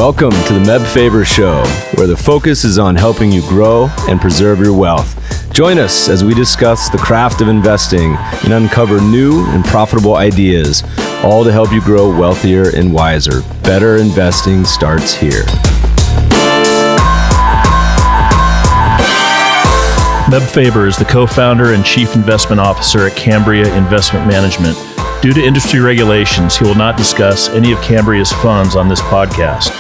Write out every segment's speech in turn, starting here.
Welcome to the Meb Faber Show, where the focus is on helping you grow and preserve your wealth. Join us as we discuss the craft of investing and uncover new and profitable ideas, all to help you grow wealthier and wiser. Better investing starts here. Meb Faber is the co-founder and chief investment officer at Cambria Investment Management. Due to industry regulations, he will not discuss any of Cambria's funds on this podcast.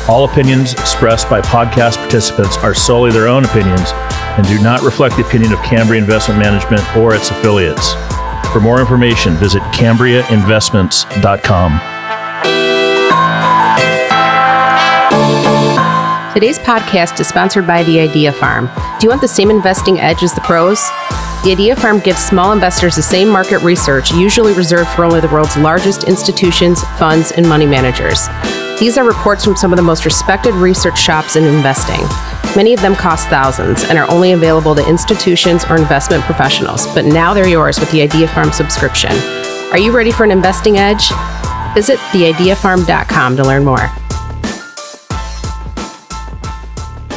All opinions expressed by podcast participants are solely their own opinions and do not reflect the opinion of Cambria Investment Management or its affiliates. For more information, visit CambriaInvestments.com. Today's podcast is sponsored by The Idea Farm. Do you want the same investing edge as the pros? The Idea Farm gives small investors the same market research usually reserved for only the world's largest institutions, funds, and money managers. These are reports from some of the most respected research shops in investing. Many of them cost thousands and are only available to institutions or investment professionals, but now they're yours with the Idea Farm subscription. Are you ready for an investing edge? Visit theideafarm.com to learn more.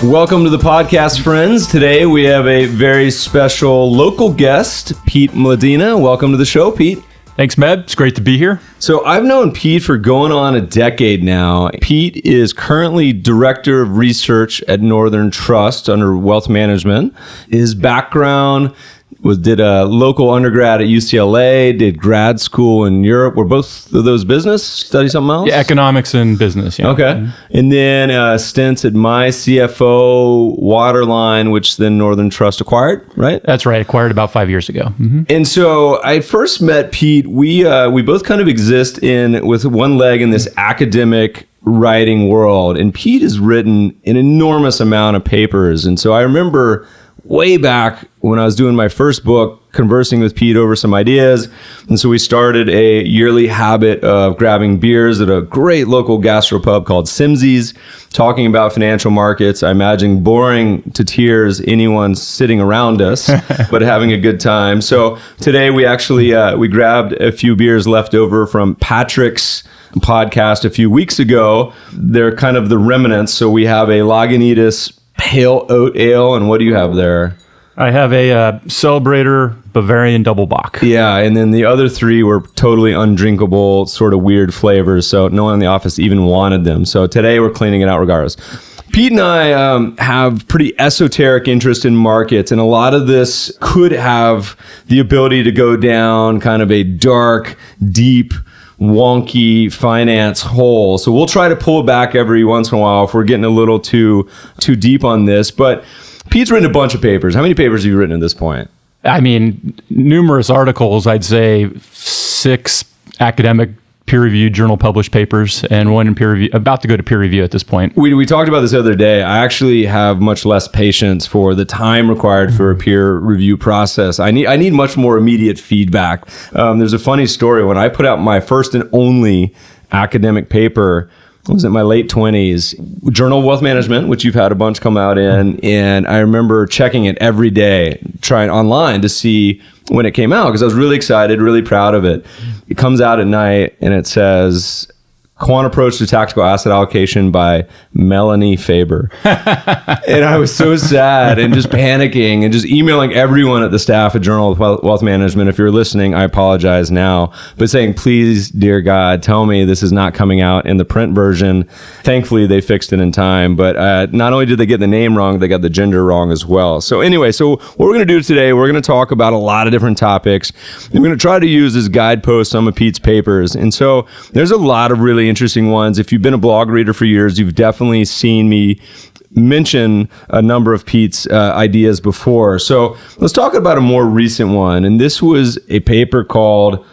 Welcome to the podcast, friends. Today we have a very special local guest, Pete Mladina. Welcome to the show, Pete. Thanks, Meb. It's great to be here. So I've known Pete for going on a decade now. Pete is currently Director of Research at Northern Trust under Wealth Management. His background did a local undergrad at UCLA, did grad school in Europe. Were both of those business? Study something else? Yeah, economics and business. Yeah. Okay. Mm-hmm. And then stints at my CFO, Waterline, which then Northern Trust acquired, right? That's right. Acquired about 5 years ago. Mm-hmm. And so I first met Pete. We both kind of exist with one leg in this academic writing world. And Pete has written an enormous amount of papers. And so I remember way back when I was doing my first book, conversing with Pete over some ideas. And so we started a yearly habit of grabbing beers at a great local gastropub called Simsey's, talking about financial markets. I imagine boring to tears anyone sitting around us, but having a good time. So today we actually, we grabbed a few beers left over from Patrick's podcast a few weeks ago. They're kind of the remnants. So we have a Lagunitas Pale Oat Ale, and what do you have there? I have a Celebrator Bavarian Double Bock. Yeah, and then the other three were totally undrinkable, sort of weird flavors, so no one in the office even wanted them. So today we're cleaning it out regardless. Pete and I have pretty esoteric interest in markets, and a lot of this could have the ability to go down kind of a dark, deep, wonky finance hole. So we'll try to pull it back every once in a while if we're getting a little too deep on this. But Pete's written a bunch of papers. How many papers have you written at this point? I mean, numerous articles. I'd say 6 academic peer-reviewed journal-published papers and one in peer review, about to go to peer review at this point. We talked about this the other day. I actually have much less patience for the time required for a peer review process. I need much more immediate feedback. There's a funny story. When I put out my first and only academic paper, I was in my late 20s, Journal of Wealth Management, which you've had a bunch come out in, and I remember checking it every day, trying online to see when it came out, because I was really excited, really proud of it. It comes out at night, and it says, Quant Approach to Tactical Asset Allocation by Melanie Faber. And I was so sad and just panicking and just emailing everyone at the staff at Journal of Wealth Management. If you're listening, I apologize now, but saying, please, dear God, tell me this is not coming out in the print version. Thankfully, they fixed it in time, but not only did they get the name wrong, they got the gender wrong as well. So anyway, so what we're going to do today, we're going to talk about a lot of different topics. We're going to try to use as guideposts some of Pete's papers. And so there's a lot of really interesting ones. If you've been a blog reader for years, you've definitely seen me mention a number of Pete's ideas before. So let's talk about a more recent one. And this was a paper called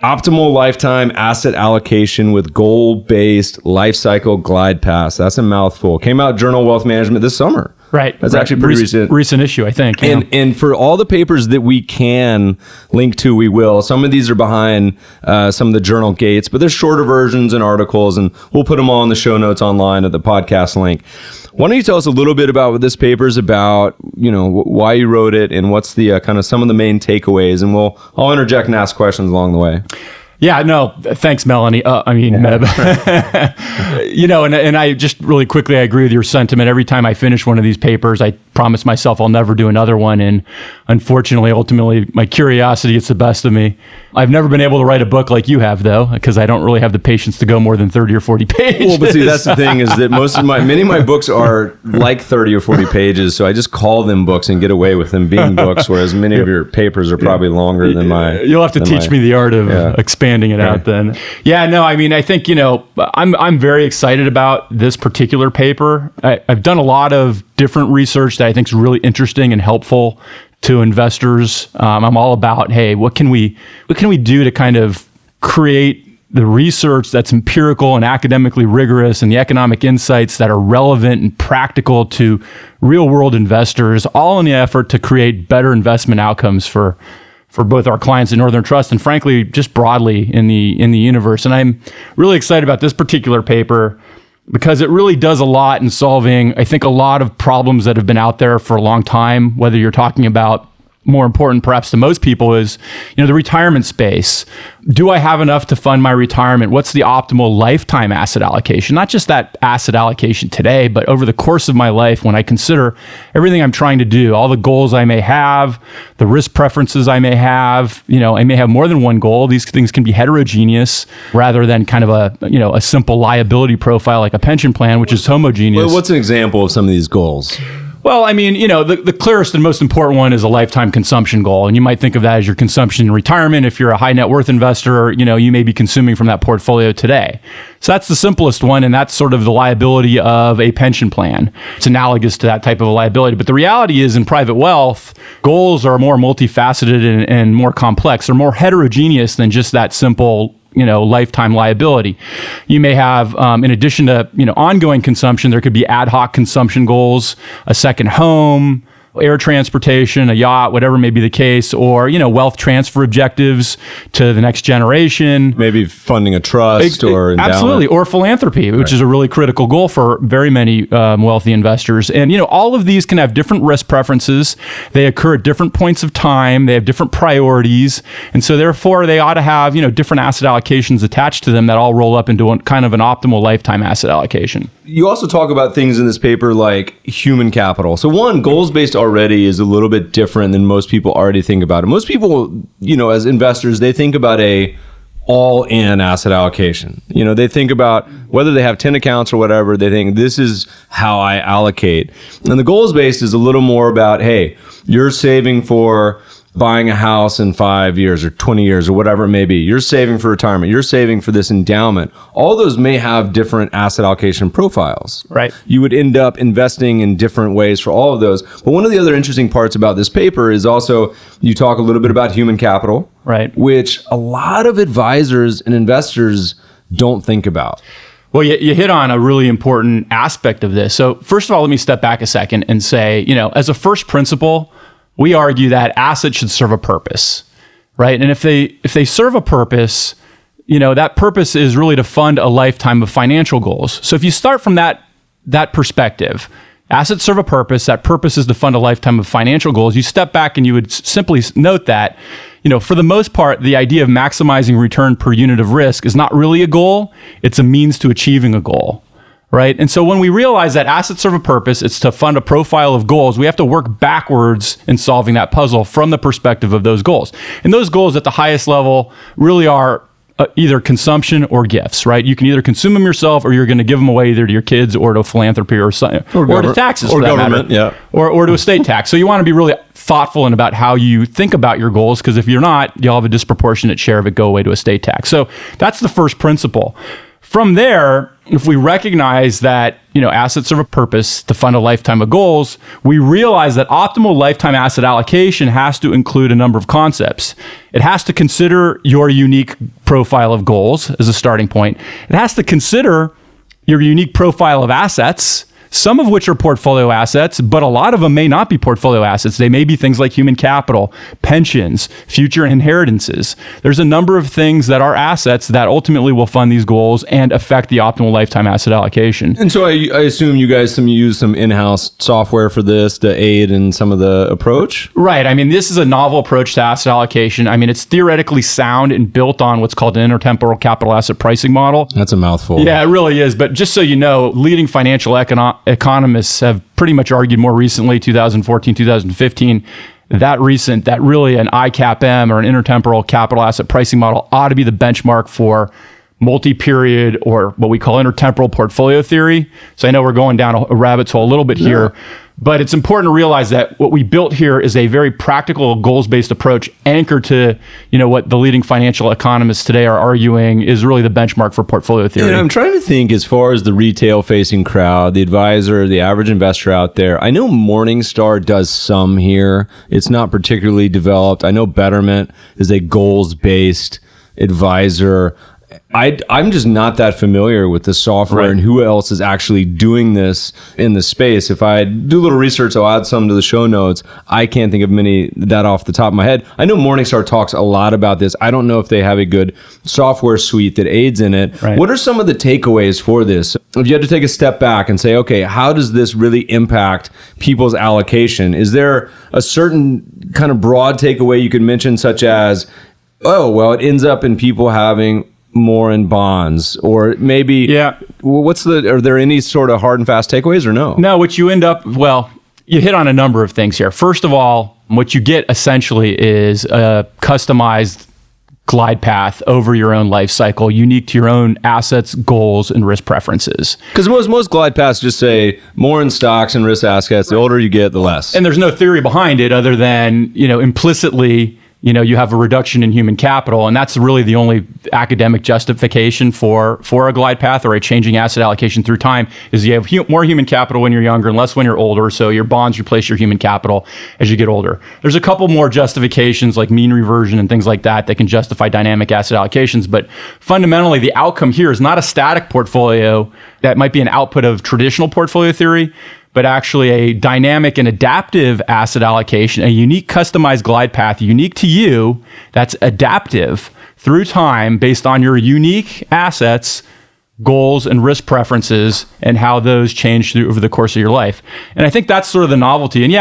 Optimal Lifetime Asset Allocation with Goal-Based Lifecycle Glide Path. That's a mouthful. Came out Journal of Wealth Management this summer. Right. That's actually pretty recent. Recent issue, I think. Yeah. And for all the papers that we can link to, we will. Some of these are behind some of the journal gates, but there's shorter versions and articles, and we'll put them all in the show notes online at the podcast link. Why don't you tell us a little bit about what this paper is about, why you wrote it, and what's the kind of some of the main takeaways, and I'll interject and ask questions along the way. Yeah, no, thanks, Melanie. Meb. And I just really quickly, I agree with your sentiment. Every time I finish one of these papers, I promise myself I'll never do another one. And unfortunately, ultimately, my curiosity gets the best of me. I've never been able to write a book like you have, though, because I don't really have the patience to go more than 30 or 40 pages. Well, but see, that's the thing is that many of my books are like 30 or 40 pages. So I just call them books and get away with them being books, whereas many of your papers are probably longer than my... You'll have to teach me the art of expanding it out then. Yeah, no, I think, I'm very excited about this particular paper. I've done a lot of different research that I think is really interesting and helpful to investors. I'm all about, hey, what can we do to kind of create the research that's empirical and academically rigorous and the economic insights that are relevant and practical to real world investors, all in the effort to create better investment outcomes for both our clients in Northern Trust and frankly, just broadly in the universe. And I'm really excited about this particular paper because it really does a lot in solving, I think, a lot of problems that have been out there for a long time, whether you're talking about, more important perhaps to most people, is the retirement space. Do I have enough to fund my retirement? What's the optimal lifetime asset allocation? Not just that asset allocation today, but over the course of my life when I consider everything I'm trying to do, all the goals I may have, the risk preferences I may have. I may have more than one goal. These things can be heterogeneous rather than kind of a simple liability profile like a pension plan, which is homogeneous. Well, what's an example of some of these goals? Well, the clearest and most important one is a lifetime consumption goal. And you might think of that as your consumption in retirement. If you're a high net worth investor, you may be consuming from that portfolio today. So that's the simplest one. And that's sort of the liability of a pension plan. It's analogous to that type of a liability. But the reality is in private wealth, goals are more multifaceted and more complex. They're more heterogeneous than just that simple lifetime liability. You may have, in addition to, ongoing consumption, there could be ad hoc consumption goals, a second home, air transportation, a yacht, whatever may be the case, or, wealth transfer objectives to the next generation. Maybe funding a trust or endowment. Absolutely. Or philanthropy, which is a really critical goal for very many wealthy investors. And, all of these can have different risk preferences. They occur at different points of time. They have different priorities. And so therefore they ought to have, different asset allocations attached to them that all roll up into kind of an optimal lifetime asset allocation. You also talk about things in this paper like human capital. So one, goals-based already is a little bit different than most people already think about it. Most people, as investors, they think about a all-in asset allocation. They think about whether they have 10 accounts or whatever, they think this is how I allocate. And the goals-based is a little more about, hey, you're saving for buying a house in 5 years or 20 years or whatever it may be. You're saving for retirement. You're saving for this endowment. All those may have different asset allocation profiles. Right. You would end up investing in different ways for all of those. But one of the other interesting parts about this paper is also you talk a little bit about human capital, right, which a lot of advisors and investors don't think about. Well, you hit on a really important aspect of this. So first of all, let me step back a second and say, as a first principle, we argue that assets should serve a purpose, right? And if they serve a purpose, that purpose is really to fund a lifetime of financial goals. So if you start from that perspective, assets serve a purpose. That purpose is to fund a lifetime of financial goals. You step back and you would simply note that, for the most part, the idea of maximizing return per unit of risk is not really a goal. It's a means to achieving a goal. Right. And so when we realize that assets serve a purpose, it's to fund a profile of goals, we have to work backwards in solving that puzzle from the perspective of those goals. And those goals at the highest level really are either consumption or gifts, right? You can either consume them yourself or you're going to give them away either to your kids or to philanthropy or to taxes or for that government, matter, or to estate tax. So you want to be really thoughtful and about how you think about your goals, because if you're not, you'll have a disproportionate share of it go away to estate tax. So that's the first principle. From there, if we recognize that, assets serve a purpose to fund a lifetime of goals, we realize that optimal lifetime asset allocation has to include a number of concepts. It has to consider your unique profile of goals as a starting point. It has to consider your unique profile of assets. some of which are portfolio assets, but a lot of them may not be portfolio assets. They may be things like human capital, pensions, future inheritances. There's a number of things that are assets that ultimately will fund these goals and affect the optimal lifetime asset allocation. And so I assume you guys use some in-house software for this to aid in some of the approach? Right. I mean, this is a novel approach to asset allocation. I mean, it's theoretically sound and built on what's called an intertemporal capital asset pricing model. That's a mouthful. Yeah, it really is. But just so you know, leading financial economists have pretty much argued more recently, 2014, 2015, that really an ICAPM or an intertemporal capital asset pricing model ought to be the benchmark for multi-period or what we call intertemporal portfolio theory. So I know we're going down a rabbit hole a little bit here, but it's important to realize that what we built here is a very practical, goals-based approach anchored to, what the leading financial economists today are arguing is really the benchmark for portfolio theory. I'm trying to think as far as the retail-facing crowd, the advisor, the average investor out there. I know Morningstar does some here. It's not particularly developed. I know Betterment is a goals-based advisor. I'm just not that familiar with the software and who else is actually doing this in the space. If I do a little research, I'll add some to the show notes. I can't think of many that off the top of my head. I know Morningstar talks a lot about this. I don't know if they have a good software suite that aids in it. Right. What are some of the takeaways for this? If you had to take a step back and say, okay, how does this really impact people's allocation? Is there a certain kind of broad takeaway you could mention, such as, it ends up in people having more in bonds, or maybe are there any sort of hard and fast takeaways or no? No, what you end up, you hit on a number of things here. First of all, what you get essentially is a customized glide path over your own life cycle, unique to your own assets, goals, and risk preferences. Because most glide paths just say more in stocks and risk assets. The older you get, the less. And there's no theory behind it other than, implicitly, you have a reduction in human capital, and that's really the only academic justification for a glide path or a changing asset allocation through time is you have more human capital when you're younger and less when you're older, so your bonds replace your human capital as you get older. There's a couple more justifications like mean reversion and things like that can justify dynamic asset allocations, but fundamentally the outcome here is not a static portfolio that might be an output of traditional portfolio theory, but actually a dynamic and adaptive asset allocation, a unique customized glide path unique to you that's adaptive through time based on your unique assets, goals, and risk preferences and how those change over the course of your life. And I think that's sort of the novelty. And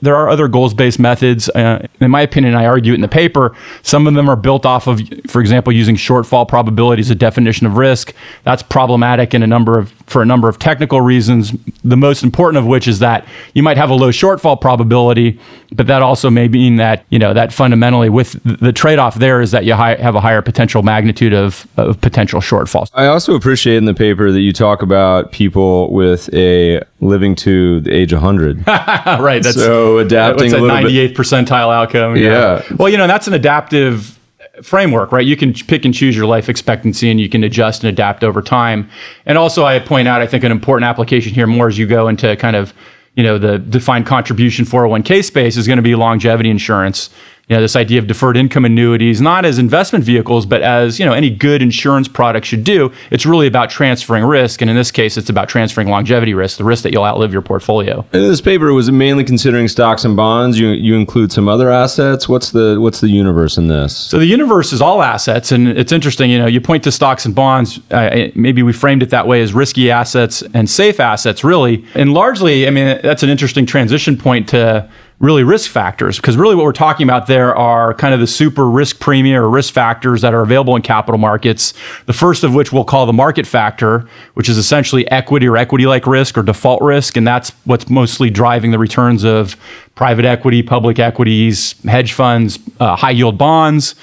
there are other goals-based methods. In my opinion, I argue it in the paper, some of them are built off of, for example, using shortfall probability as a definition of risk. That's problematic for a number of technical reasons, the most important of which is that you might have a low shortfall probability, but that also may mean that, that fundamentally with the trade-off there is that you have a higher potential magnitude of potential shortfalls. I also appreciate in the paper that you talk about people with a living to the age 100. Right. That's so adapting what's a little 98th percentile outcome. Yeah. Well, that's an adaptive framework, right? You can pick and choose your life expectancy and you can adjust and adapt over time. And also I point out, I think an important application here more as you go into kind of, the defined contribution 401k space is going to be longevity insurance. This idea of deferred income annuities, not as investment vehicles, but as, any good insurance product should do. It's really about transferring risk. And in this case, it's about transferring longevity risk, the risk that you'll outlive your portfolio. And this paper was mainly considering stocks and bonds. You include some other assets. What's the universe in this? So the universe is all assets. And it's interesting, you point to stocks and bonds. Maybe we framed it that way as risky assets and safe assets, really. And largely, that's an interesting transition point to really risk factors, because really what we're talking about there are kind of the super risk premia or risk factors that are available in capital markets. The first of which we'll call the market factor, which is essentially equity or equity-like risk or default risk. And that's what's mostly driving the returns of private equity, public equities, hedge funds, high-yield bonds.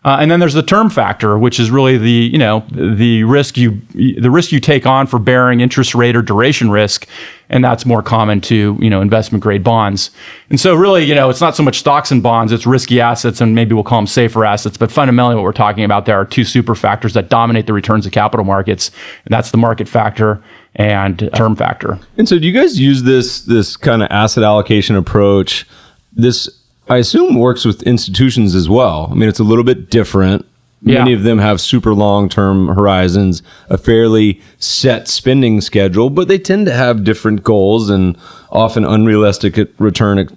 And then there's the term factor, which is really the risk you take on for bearing interest rate or duration risk, and that's more common to investment grade bonds. And so really, it's not so much stocks and bonds; it's risky assets, and maybe we'll call them safer assets. But fundamentally, what we're talking about there are two super factors that dominate the returns of capital markets, and that's the market factor and term factor. And so, do you guys use this kind of asset allocation approach? This, I assume, works with institutions as well. It's a little bit different. Many of them have super long-term horizons, a fairly set spending schedule, but they tend to have different goals and often unrealistic return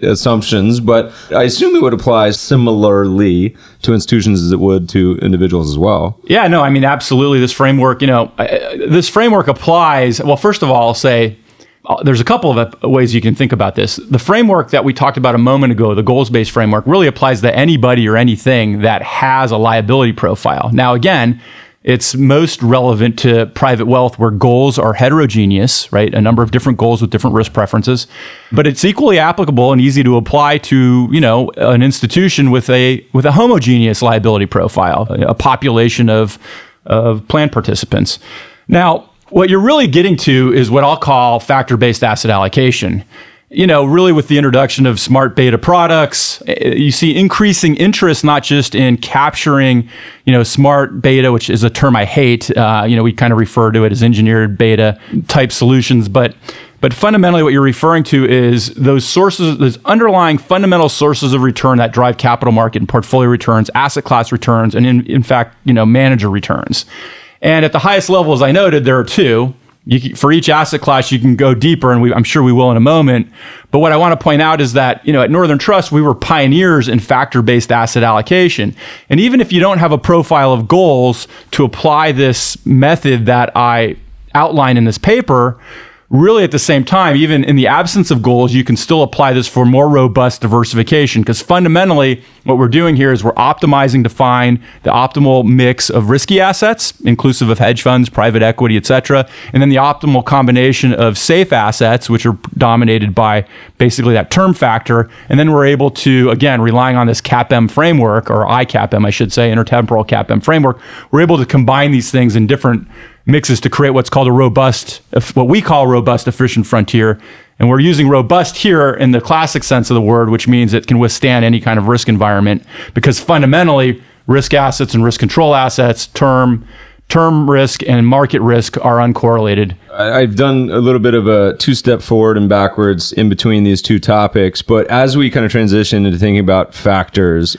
assumptions. But I assume it would apply similarly to institutions as it would to individuals as well. Yeah, no, I mean, absolutely. This framework, this framework applies. Well, first of all, I'll say there's a couple of ways you can think about this. The framework that we talked about a moment ago, the goals-based framework, really applies to anybody or anything that has a liability profile. Now, again, it's most relevant to private wealth where goals are heterogeneous, right? A number of different goals with different risk preferences. But it's equally applicable and easy to apply to, an institution with a homogeneous liability profile, a population of plan participants. Now, what you're really getting to is what I'll call factor-based asset allocation. Really with the introduction of smart beta products, you see increasing interest not just in capturing, smart beta, which is a term I hate. We kind of refer to it as engineered beta type solutions, but fundamentally what you're referring to is those underlying fundamental sources of return that drive capital market and portfolio returns, asset class returns, and in fact, manager returns. And at the highest level, as I noted, there are two. For each asset class, you can go deeper, and I'm sure we will in a moment. But what I want to point out is that, at Northern Trust, we were pioneers in factor-based asset allocation. And even if you don't have a profile of goals to apply this method that I outline in this paper, really at the same time, even in the absence of goals, you can still apply this for more robust diversification, because fundamentally what we're doing here is we're optimizing to find the optimal mix of risky assets, inclusive of hedge funds, private equity, et cetera, and then the optimal combination of safe assets, which are dominated by basically that term factor. And then we're able to, again, relying on this CAPM framework, or ICAPM, I should say, intertemporal CAPM framework, we're able to combine these things in different mixes to create what's called what we call robust efficient frontier. And we're using robust here in the classic sense of the word, which means it can withstand any kind of risk environment, because fundamentally risk assets and risk control assets, term risk and market risk are uncorrelated. I've done a little bit of a two-step forward and backwards in between these two topics, but as we kind of transition into thinking about factors,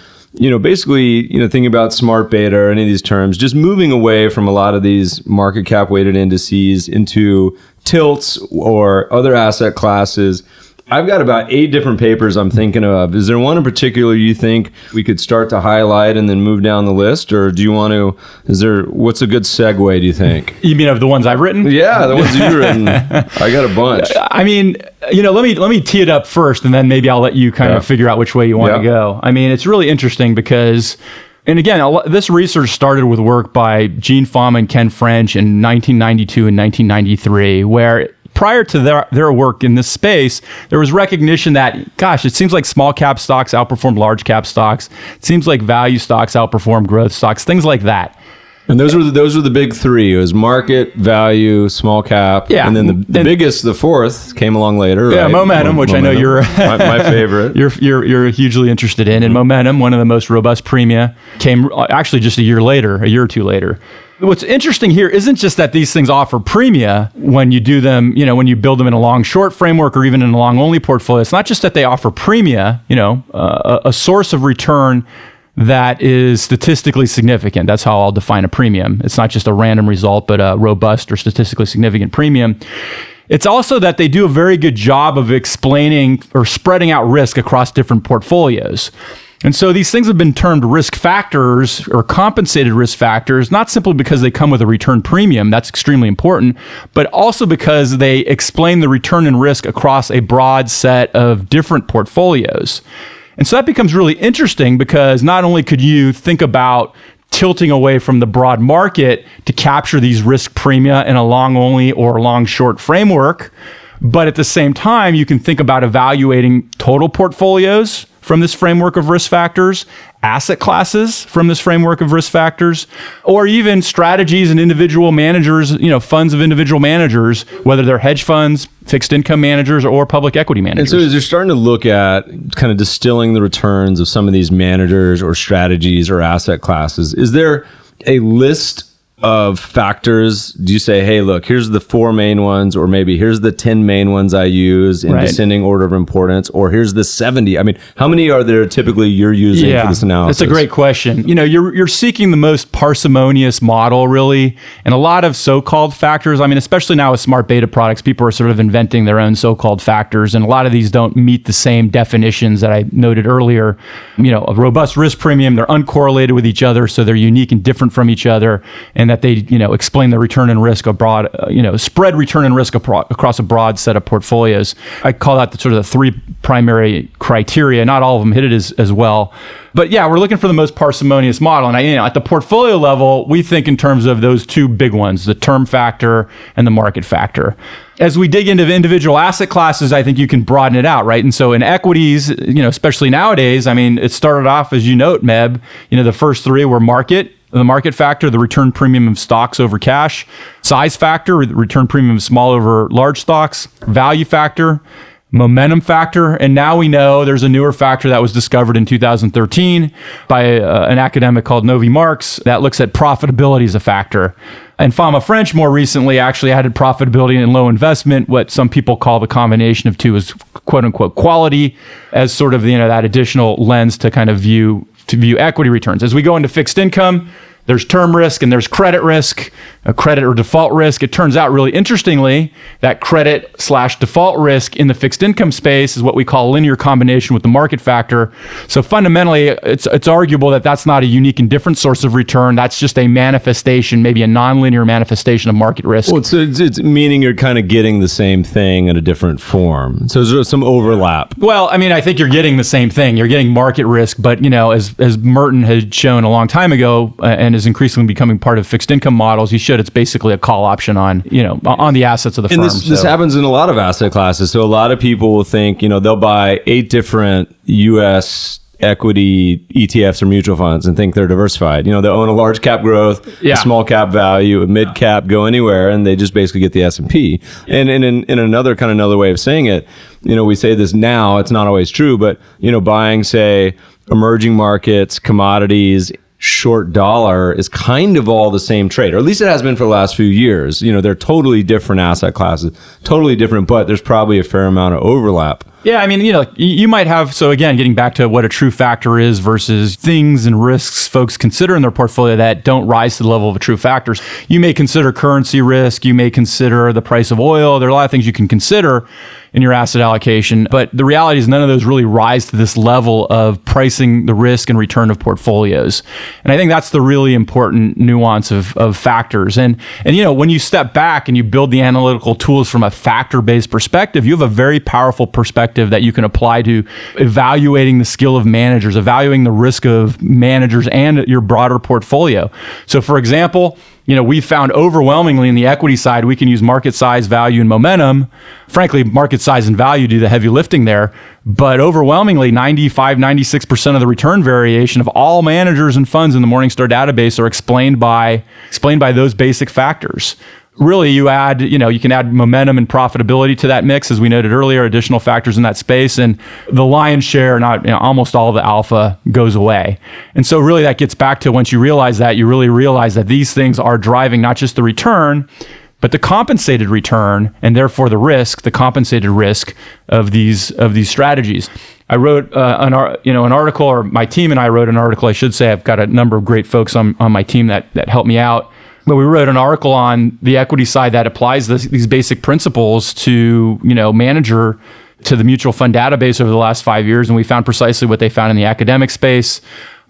basically, thinking about smart beta or any of these terms, just moving away from a lot of these market cap weighted indices into tilts or other asset classes. I've got about 8 different papers I'm thinking of. Is there one in particular you think we could start to highlight and then move down the list? Or do you want to, what's a good segue, do you think? You mean of the ones I've written? Yeah, the ones you've written. I got a bunch. I mean, let me tee it up first, and then maybe I'll let you kind of figure out which way you want to go. I mean, it's really interesting because, and again, this research started with work by Gene Fama and Ken French in 1992 and 1993, where prior to their work in this space, there was recognition that, gosh, it seems like small cap stocks outperformed large cap stocks. It seems like value stocks outperformed growth stocks, things like that. And those were the big three. It was market, value, small cap, and then the biggest, the fourth, came along later. Yeah, right? momentum, which I know you're my favorite. You're hugely interested in. And momentum, one of the most robust Premia, came actually just a year or two later. What's interesting here isn't just that these things offer Premia when you do them, when you build them in a long short framework or even in a long only portfolio. It's not just that they offer Premia, a source of return that is statistically significant. That's how I'll define a premium. It's not just a random result, but a robust or statistically significant premium. It's also that they do a very good job of explaining or spreading out risk across different portfolios. And so these things have been termed risk factors or compensated risk factors, not simply because they come with a return premium, that's extremely important, but also because they explain the return and risk across a broad set of different portfolios. And so that becomes really interesting because not only could you think about tilting away from the broad market to capture these risk premia in a long only or long short framework, but at the same time, you can think about evaluating total portfolios from this framework of risk factors, asset classes from this framework of risk factors, or even strategies and individual managers, funds of individual managers, whether they're hedge funds, fixed income managers, or public equity managers. And so as you're starting to look at kind of distilling the returns of some of these managers or strategies or asset classes, is there a list of factors do you say, hey, look, here's the 4 main ones, or maybe here's the 10 main ones I use in descending order of importance, or here's the 70? I mean, how many are there typically you're using for this analysis? That's a great question. You're seeking the most parsimonious model, really, and a lot of so-called factors. I mean, especially now with smart beta products, people are sort of inventing their own so-called factors, and a lot of these don't meet the same definitions that I noted earlier. A robust risk premium, they're uncorrelated with each other, so they're unique and different from each other, and that they, explain the return and risk abroad, spread return and risk across a broad set of portfolios. I call that the sort of the 3 primary criteria. Not all of them hit it as well. But yeah, we're looking for the most parsimonious model. And at the portfolio level, we think in terms of those 2 big ones, the term factor and the market factor. As we dig into individual asset classes, I think you can broaden it out, right? And so in equities, especially nowadays, I mean, it started off, as you note, Meb, the first 3 were the market factor, the return premium of stocks over cash, size factor, the return premium of small over large stocks, value factor, momentum factor, and now we know there's a newer factor that was discovered in 2013 by an academic called Novi Marx that looks at profitability as a factor. And Fama French more recently actually added profitability and low investment, what some people call the combination of 2 as quote unquote quality, as sort of that additional lens to kind of view equity returns. As we go into fixed income, there's term risk and there's credit risk, credit or default risk. It turns out really interestingly that credit/default risk in the fixed income space is what we call linear combination with the market factor. So fundamentally, it's arguable that that's not a unique and different source of return. That's just a manifestation, maybe a nonlinear manifestation of market risk. Well, it's meaning you're kind of getting the same thing in a different form. So there's some overlap. Well, I mean, I think you're getting the same thing. You're getting market risk, but as Merton had shown a long time ago, and is increasingly becoming part of fixed income models, he showed it's basically a call option on the assets of the firm. And this happens in a lot of asset classes. So a lot of people will think, they'll buy 8 different U.S. equity ETFs or mutual funds and think they're diversified. They own a large cap growth, a small cap value, a mid cap, go anywhere, and they just basically get the S&P. And in another way of saying it, we say this now, it's not always true, but buying, say, emerging markets, commodities, short dollar is kind of all the same trade, or at least it has been for the last few years. They're totally different asset classes, totally different, but there's probably a fair amount of overlap. Yeah, I mean, you might have, so again, getting back to what a true factor is versus things and risks folks consider in their portfolio that don't rise to the level of a true factors. You may consider currency risk, you may consider the price of oil. There are a lot of things you can consider in your asset allocation, but the reality is none of those really rise to this level of pricing the risk and return of portfolios. And I think that's the really important nuance of factors. And when you step back and you build the analytical tools from a factor-based perspective, you have a very powerful perspective that you can apply to evaluating the skill of managers, evaluating the risk of managers and your broader portfolio. So for example, we found overwhelmingly in the equity side, we can use market size, value, and momentum. Frankly, market size and value do the heavy lifting there. But overwhelmingly, 96% of the return variation of all managers and funds in the Morningstar database are explained by those basic factors. Really, you can add momentum and profitability to that mix, as we noted earlier, additional factors in that space, and the lion's share, almost all of the alpha goes away. And so really that gets back to once you realize that, you really realize that these things are driving not just the return, but the compensated return, and therefore the compensated risk of these strategies. I wrote an article, or my team and I wrote an article, I should say. I've got a number of great folks on my team that helped me out. But we wrote an article on the equity side that applies these basic principles to, manager to the mutual fund database over the last 5 years. And we found precisely what they found in the academic space.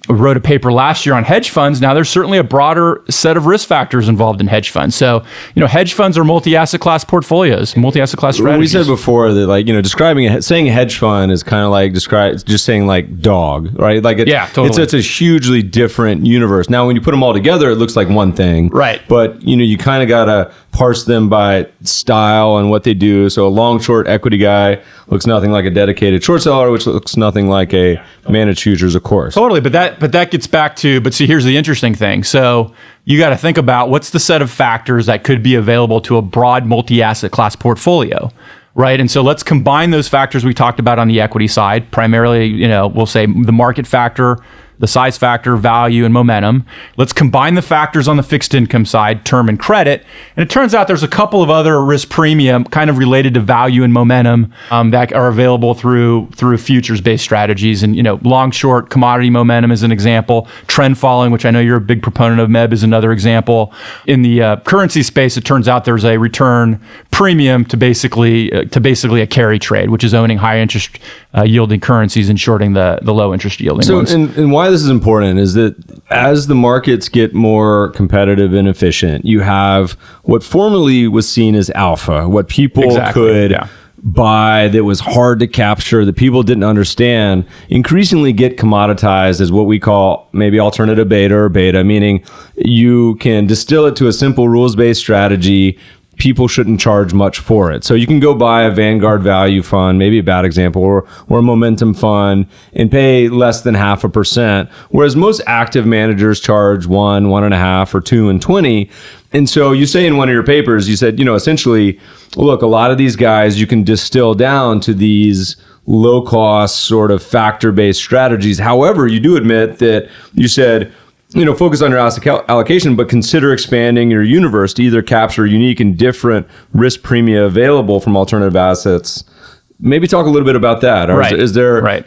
We wrote a paper last year on hedge funds. Now, there's certainly a broader set of risk factors involved in hedge funds. So, hedge funds are multi-asset class portfolios, multi-asset class strategies. We said before that, saying hedge fund is kind of like just saying like dog, right? Totally. It's a hugely different universe. Now, when you put them all together, it looks like one thing. Right. But, you kind of got to parse them by style and what they do. So a long short equity guy looks nothing like a dedicated short seller, which looks nothing like a managed futures, of course. Totally. But that gets back to, but see, here's the interesting thing. So you got to think about what's the set of factors that could be available to a broad multi-asset class portfolio, right? And so let's combine those factors we talked about on the equity side, primarily, we'll say the market factor, the size factor, value, and momentum. Let's combine the factors on the fixed income side, term and credit. And it turns out there's a couple of other risk premium kind of related to value and momentum that are available through futures-based strategies. And, long, short, commodity momentum is an example. Trend following, which I know you're a big proponent of, Meb, is another example. In the currency space, it turns out there's a return premium to basically a carry trade, which is owning high interest yielding currencies and shorting the low interest yielding ones. And why this is important is that as the markets get more competitive and efficient, you have what formerly was seen as alpha, what people could buy that was hard to capture, that people didn't understand, increasingly get commoditized as what we call maybe alternative beta or beta, meaning you can distill it to a simple rules-based strategy. People shouldn't charge much for it. So you can go buy a Vanguard value fund, maybe a bad example, or a momentum fund and pay less than 0.5%, whereas most active managers charge 1, 1.5, or 2 and 20. And so you say in one of your papers, you said, essentially, look, a lot of these guys you can distill down to these low cost sort of factor-based strategies. However, you do admit that you said, focus on your allocation, but consider expanding your universe to either capture unique and different risk premia available from alternative assets. Maybe talk a little bit about that.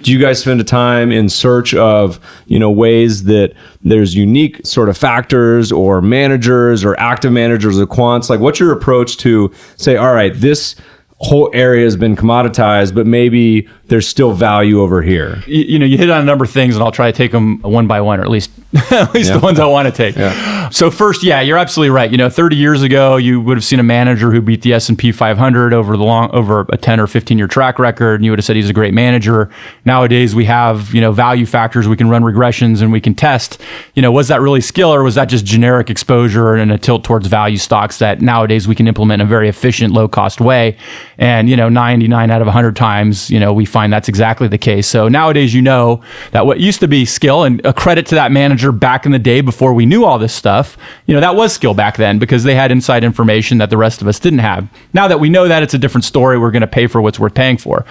Do you guys spend a time in search of, ways that there's unique sort of factors or managers or active managers or quants? Like, what's your approach to say, all right, this whole area has been commoditized, but maybe there's still value over here? You hit on a number of things, and I'll try to take them one by one, or at least the ones I want to take. Yeah. So first, you're absolutely right. 30 years ago, you would have seen a manager who beat the S&P 500 over a 10 or 15 year track record, and you would have said he's a great manager. Nowadays, we have value factors. We can run regressions, and we can test. Was that really skill, or was that just generic exposure and a tilt towards value stocks that nowadays we can implement in a very efficient, low cost way? And 99 out of 100 times, we find that's exactly the case. So nowadays, that what used to be skill, and a credit to that manager back in the day before we knew all this stuff, that was skill back then because they had inside information that the rest of us didn't have. Now that we know that, it's a different story. We're going to pay for what's worth paying for.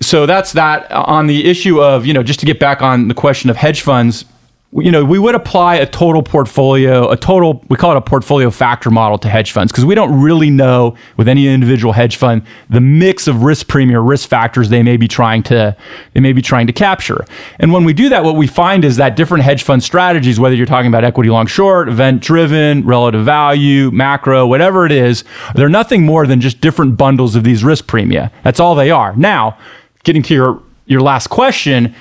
So that's that. On the issue of, just to get back on the question of hedge funds, we would apply a total portfolio, we call it a portfolio factor model to hedge funds, because we don't really know with any individual hedge fund the mix of risk premium, risk factors they may be trying to capture. And when we do that, what we find is that different hedge fund strategies, whether you're talking about equity long short, event driven, relative value, macro, whatever it is, they're nothing more than just different bundles of these risk premia. That's all they are. Now, getting to your last question,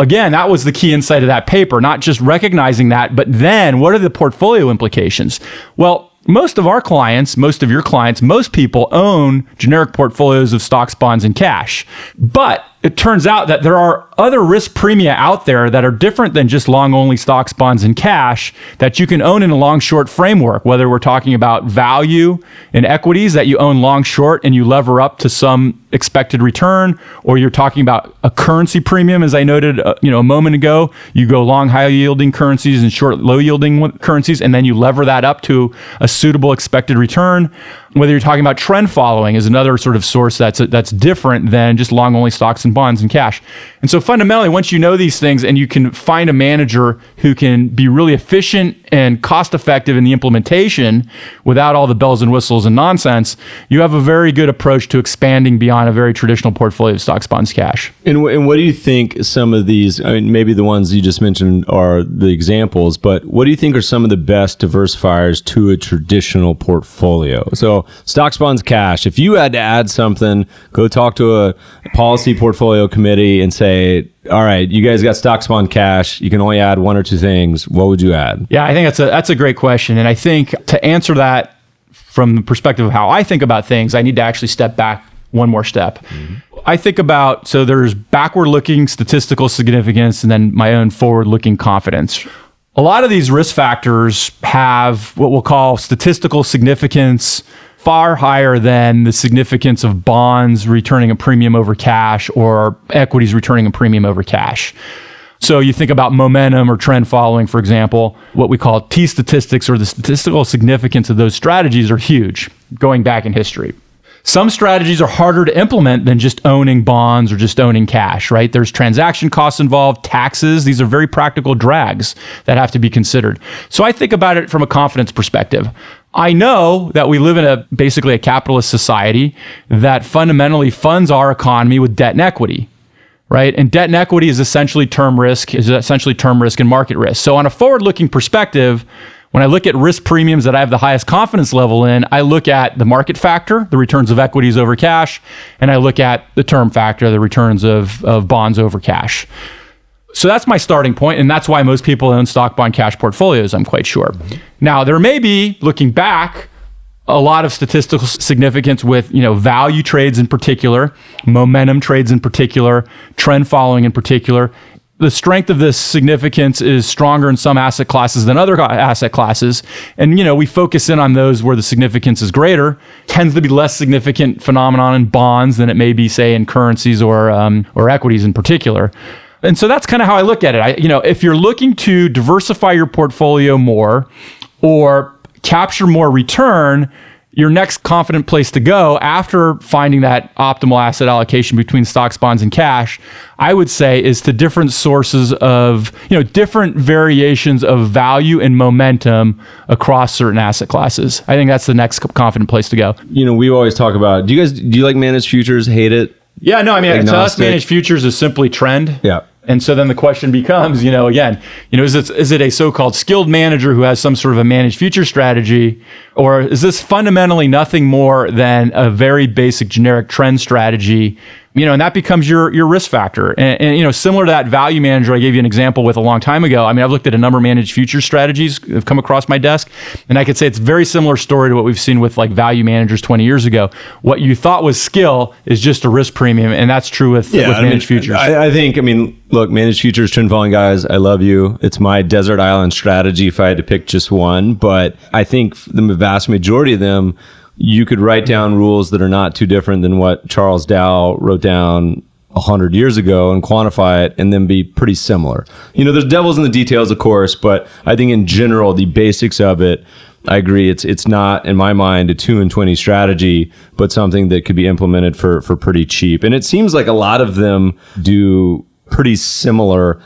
again, that was the key insight of that paper, not just recognizing that, but then what are the portfolio implications? Well, most of your clients, most people own generic portfolios of stocks, bonds, and cash. But it turns out that there are other risk premia out there that are different than just long-only stocks, bonds, and cash that you can own in a long-short framework, whether we're talking about value in equities that you own long-short and you lever up to some expected return, or you're talking about a currency premium, as I noted a moment ago. You go long high-yielding currencies and short low-yielding currencies, and then you lever that up to a suitable expected return. Whether you're talking about trend following is another sort of source that's different than just long-only stocks and bonds and cash. And so fundamentally, once you know these things and you can find a manager who can be really efficient and cost-effective in the implementation without all the bells and whistles and nonsense, you have a very good approach to expanding beyond a very traditional portfolio of stocks, bonds, cash. And what do you think some of these, maybe the ones you just mentioned are the examples, but what do you think are some of the best diversifiers to a traditional portfolio? So stocks, bonds, cash. If you had to add something, go talk to a policy portfolio committee and say, all right, you guys got stocks, bond, cash. You can only add one or two things. What would you add? Yeah, I think that's a great question. And I think to answer that from the perspective of how I think about things, I need to actually step back one more step. Mm-hmm. I think about, so there's backward-looking statistical significance and then my own forward-looking confidence. A lot of these risk factors have what we'll call statistical significance far higher than the significance of bonds returning a premium over cash or equities returning a premium over cash. So you think about momentum or trend following, for example, what we call T-statistics or the statistical significance of those strategies are huge going back in history. Some strategies are harder to implement than just owning bonds or just owning cash, right? There's transaction costs involved, taxes. These are very practical drags that have to be considered. So I think about it from a confidence perspective. I know that we live in basically a capitalist society that fundamentally funds our economy with debt and equity, right? And debt and equity is essentially term risk and market risk. So on a forward-looking perspective, when I look at risk premiums that I have the highest confidence level in, I look at the market factor, the returns of equities over cash, and I look at the term factor, the returns of bonds over cash. So that's my starting point, and that's why most people own stock, bond, cash portfolios, I'm quite sure. Now, there may be, looking back, a lot of statistical significance with, value trades in particular, momentum trades in particular, trend following in particular. The strength of this significance is stronger in some asset classes than other asset classes. And, we focus in on those where the significance is greater. Tends to be less significant phenomenon in bonds than it may be, say, in currencies or equities in particular. And so that's kind of how I look at it. If you're looking to diversify your portfolio more or capture more return, your next confident place to go after finding that optimal asset allocation between stocks, bonds, and cash, I would say, is to different sources of, different variations of value and momentum across certain asset classes. I think that's the next confident place to go. We always talk about, do you like managed futures? Hate it? Yeah, no, to us, managed futures is simply trend. Yeah. And so then the question becomes, is it a so-called skilled manager who has some sort of a managed future strategy, or is this fundamentally nothing more than a very basic generic trend strategy? And that becomes your risk factor. And similar to that value manager I gave you an example with a long time ago. I've looked at a number of managed future strategies that have come across my desk, and I could say it's a very similar story to what we've seen with like value managers 20 years ago. What you thought was skill is just a risk premium, and that's true with managed futures. I think, look, managed futures, trend following guys, I love you. It's my desert island strategy if I had to pick just one, but I think the vast majority of them, you could write down rules that are not too different than what Charles Dow wrote down 100 years ago and quantify it and then be pretty similar. There's devils in the details, of course, but I think in general, the basics of it, I agree. It's not, in my mind, a 2 and 20 strategy, but something that could be implemented for pretty cheap. And it seems like a lot of them do pretty similar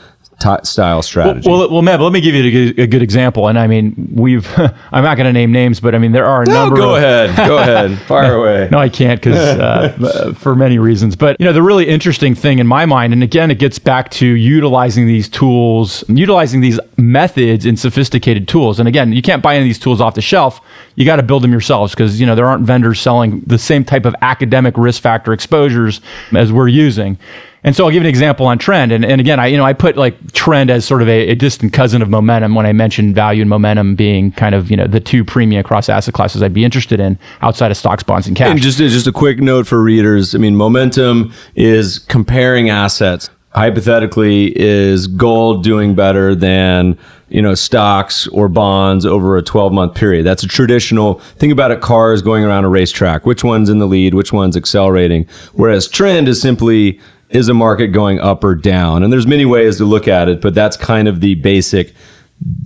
style strategy. Well, Meb, let me give you a good example. And I'm not going to name names, but there are a number. Go ahead, fire away. No, I can't because for many reasons. But the really interesting thing in my mind, and again, it gets back to utilizing these tools, utilizing these methods in sophisticated tools. And again, you can't buy any of these tools off the shelf. You got to build them yourselves because there aren't vendors selling the same type of academic risk factor exposures as we're using. And so I'll give an example on trend. And again, I put like trend as sort of a distant cousin of momentum when I mentioned value and momentum being kind of, the two premium across asset classes I'd be interested in outside of stocks, bonds, and cash. And just a quick note for readers. Momentum is comparing assets. Hypothetically, is gold doing better than stocks or bonds over a 12-month period? That's a traditional, think about it, cars going around a racetrack. Which one's in the lead? Which one's accelerating? Whereas trend is simply, is a market going up or down? And there's many ways to look at it, but that's kind of the basic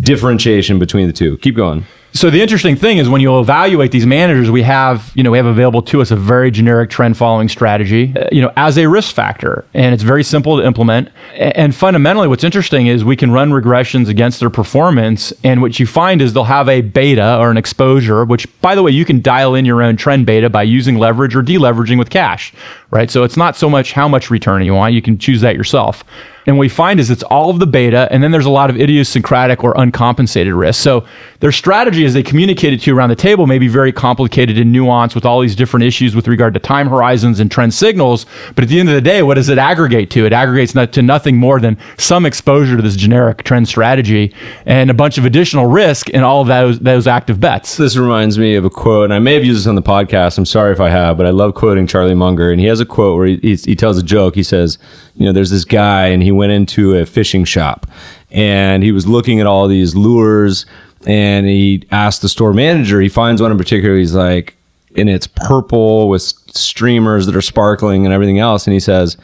differentiation between the two. Keep going. So the interesting thing is when you evaluate these managers, we have available to us a very generic trend following strategy, as a risk factor, and it's very simple to implement. And fundamentally, what's interesting is we can run regressions against their performance, and what you find is they'll have a beta or an exposure, which, by the way, you can dial in your own trend beta by using leverage or deleveraging with cash, right? So it's not so much how much return you want; you can choose that yourself. And what we find is it's all of the beta, and then there's a lot of idiosyncratic or uncompensated risk. So their strategy as they communicate it to you around the table may be very complicated and nuanced with all these different issues with regard to time horizons and trend signals. But at the end of the day, what does it aggregate to? It aggregates to nothing more than some exposure to this generic trend strategy and a bunch of additional risk in all of those active bets. This reminds me of a quote, and I may have used this on the podcast. I'm sorry if I have, but I love quoting Charlie Munger. And he has a quote where he tells a joke. He says, there's this guy and he went into a fishing shop and he was looking at all these lures and he asked the store manager, he finds one in particular, he's like, and it's purple with streamers that are sparkling and everything else. And he says,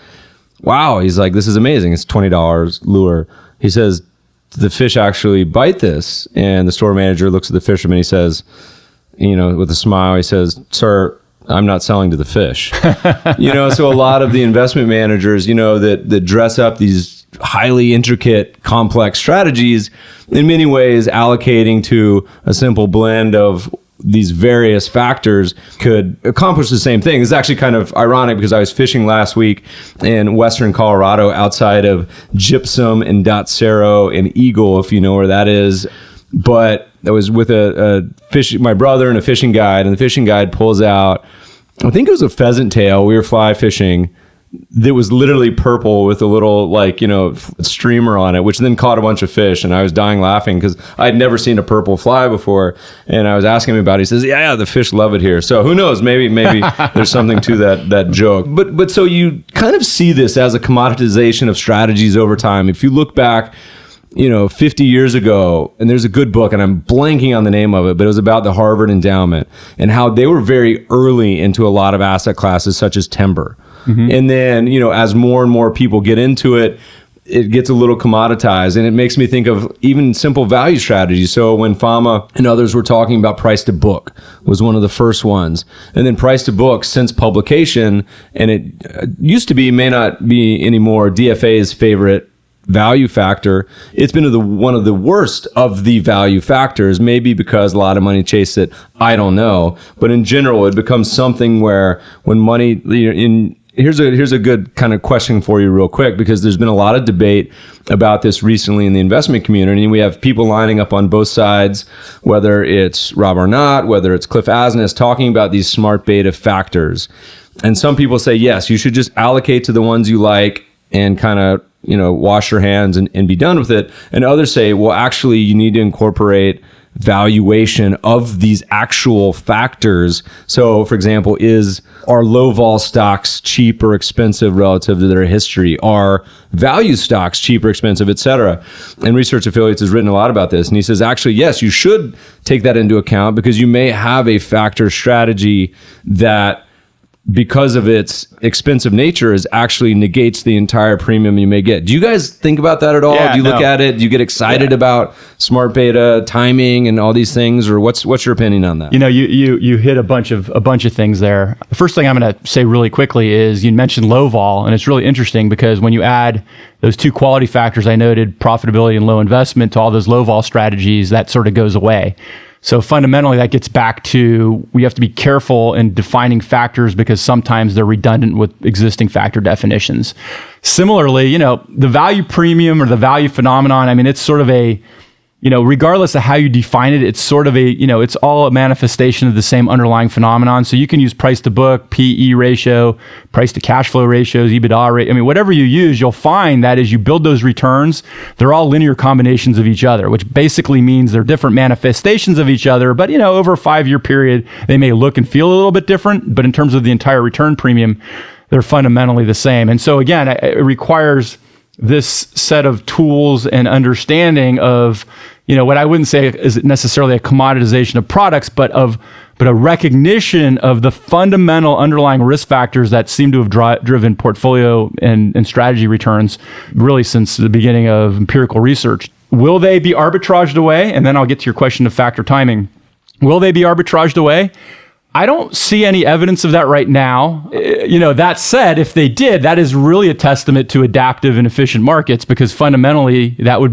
wow, he's like, this is amazing. It's $20 lure. He says, did the fish actually bite this? And the store manager looks at the fisherman. He says, with a smile, he says, sir, I'm not selling to the fish. So a lot of the investment managers, that dress up these highly intricate, complex strategies, in many ways allocating to a simple blend of these various factors could accomplish the same thing. It's actually kind of ironic because I was fishing last week in western Colorado outside of Gypsum and Dotsero and Eagle, if you know where that is. But I was with my brother and a fishing guide, and the fishing guide pulls out, I think it was a pheasant tail. We were fly fishing that was literally purple with a little streamer on it, which then caught a bunch of fish. And I was dying laughing because I'd never seen a purple fly before. And I was asking him about it. He says, yeah, the fish love it here. So who knows? Maybe there's something to that joke. But so you kind of see this as a commoditization of strategies over time. If you look back, 50 years ago, and there's a good book, and I'm blanking on the name of it, but it was about the Harvard Endowment and how they were very early into a lot of asset classes, such as timber. Mm-hmm. And then, as more and more people get into it, it gets a little commoditized, and it makes me think of even simple value strategies. So when Fama and others were talking about price to book was one of the first ones. And then price to book since publication, and it used to be, may not be anymore, DFA's favorite value factor. It's been one of the worst of the value factors, maybe because a lot of money chased it. I don't know. But in general, it becomes something where when money, here's a good kind of question for you real quick, because there's been a lot of debate about this recently in the investment community. We have people lining up on both sides, whether it's Rob Arnott, whether it's Cliff Asness, talking about these smart beta factors. And some people say, yes, you should just allocate to the ones you like and kind of wash your hands and be done with it. And others say, well, actually, you need to incorporate valuation of these actual factors. So, for example, are low vol stocks cheap or expensive relative to their history? Are value stocks cheap or expensive, et cetera? And Research Affiliates has written a lot about this. And he says, actually, yes, you should take that into account, because you may have a factor strategy that, because of its expensive nature, actually negates the entire premium you may get. Do you guys think about that at all? Yeah, do you look at it? Do you get excited about smart beta, timing, and all these things? Or what's your opinion on that? You hit a bunch of things there. The first thing I'm going to say really quickly is you mentioned low vol, and it's really interesting because when you add those two quality factors I noted, profitability and low investment, to all those low vol strategies, that sort of goes away. So fundamentally, that gets back to, we have to be careful in defining factors because sometimes they're redundant with existing factor definitions. Similarly, the value premium or the value phenomenon, it's sort of a, regardless of how you define it, it's sort of a, it's all a manifestation of the same underlying phenomenon. So you can use price to book, PE ratio, price to cash flow ratios, EBITDA rate. Whatever you use, you'll find that as you build those returns, they're all linear combinations of each other, which basically means they're different manifestations of each other. But, over a 5-year period, they may look and feel a little bit different. But in terms of the entire return premium, they're fundamentally the same. And so again, it requires this set of tools and understanding of, what I wouldn't say is necessarily a commoditization of products, but a recognition of the fundamental underlying risk factors that seem to have driven portfolio and strategy returns really since the beginning of empirical research. Will they be arbitraged away? And then I'll get to your question of factor timing. Will they be arbitraged away? I don't see any evidence of that right now. That said, if they did, that is really a testament to adaptive and efficient markets, because fundamentally that would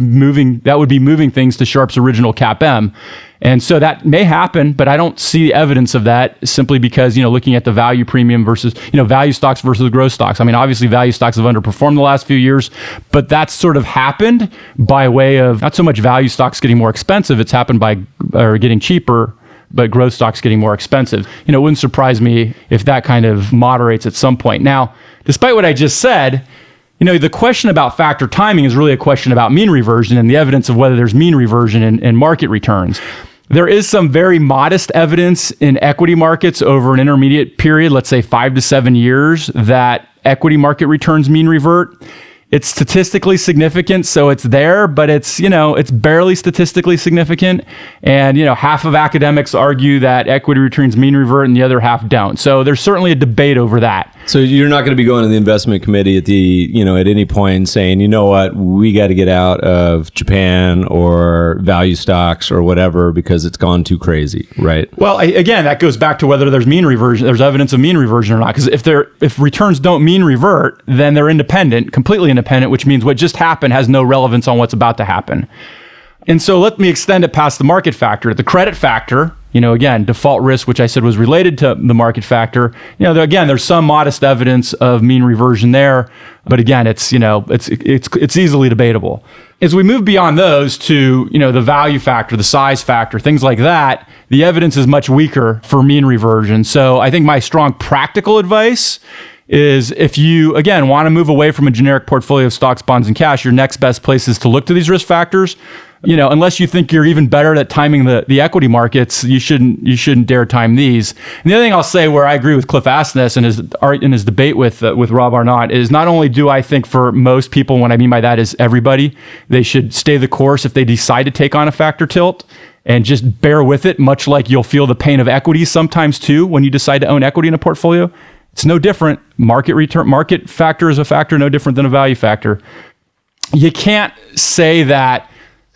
be moving things to Sharpe's original CAPM. And so that may happen, but I don't see evidence of that simply because, looking at the value premium versus, value stocks versus growth stocks. Obviously value stocks have underperformed the last few years, but that's sort of happened by way of not so much value stocks getting more expensive. It's happened by getting cheaper, but growth stocks getting more expensive. It wouldn't surprise me if that kind of moderates at some point. Now, despite what I just said, the question about factor timing is really a question about mean reversion and the evidence of whether there's mean reversion in market returns. There is some very modest evidence in equity markets over an intermediate period, let's say 5 to 7 years, that equity market returns mean revert. It's statistically significant, so it's there, but it's barely statistically significant. And, half of academics argue that equity returns mean revert and the other half don't. So there's certainly a debate over that. So you're not going to be going to the investment committee at any point and saying, you know what, we got to get out of Japan or value stocks or whatever because it's gone too crazy, right? Well, again, that goes back to whether there's mean reversion, there's evidence of mean reversion or not. Because if returns don't mean revert, then they're independent, completely independent, which means what just happened has no relevance on what's about to happen. And so let me extend it past the market factor. The credit factor, again, default risk, which I said was related to the market factor. There's some modest evidence of mean reversion there, but again, it's easily debatable. As we move beyond those to, the value factor, the size factor, things like that, the evidence is much weaker for mean reversion. So I think my strong practical advice is if you, again, want to move away from a generic portfolio of stocks, bonds, and cash, your next best place is to look to these risk factors. Unless you think you're even better at timing the equity markets, you shouldn't dare time these. And the other thing I'll say where I agree with Cliff Asness in his debate with Rob Arnott is not only do I think for most people, what I mean by that is everybody, they should stay the course if they decide to take on a factor tilt and just bear with it, much like you'll feel the pain of equity sometimes too when you decide to own equity in a portfolio. It's no different. Market factor is a factor, no different than a value factor. You can't say that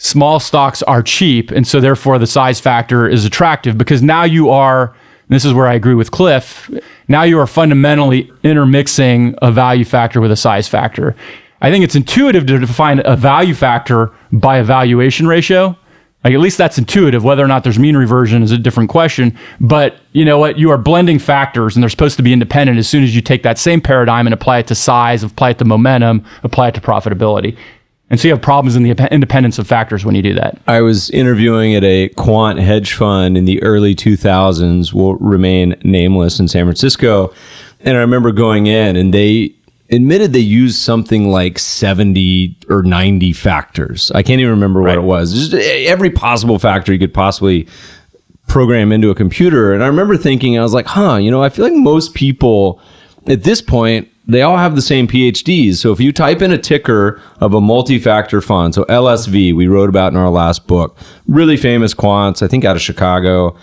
small stocks are cheap, and so therefore the size factor is attractive, because now you are, and this is where I agree with Cliff, now you are fundamentally intermixing a value factor with a size factor. I think it's intuitive to define a value factor by a valuation ratio. Like, at least that's intuitive. Whether or not there's mean reversion is a different question. But you know what? You are blending factors, and they're supposed to be independent as soon as you take that same paradigm and apply it to size, apply it to momentum, apply it to profitability. And so you have problems in the independence of factors when you do that. I was interviewing at a quant hedge fund in the early 2000s, will remain nameless, in San Francisco. And I remember going in, and they admitted they used something like 70 or 90 factors. I can't even remember what it was. Just every possible factor you could possibly program into a computer. And I remember thinking, I was like, I feel like most people at this point, they all have the same PhDs. So if you type in a ticker of a multi-factor fund, so LSV, we wrote about in our last book, really famous quants, I think out of Chicago,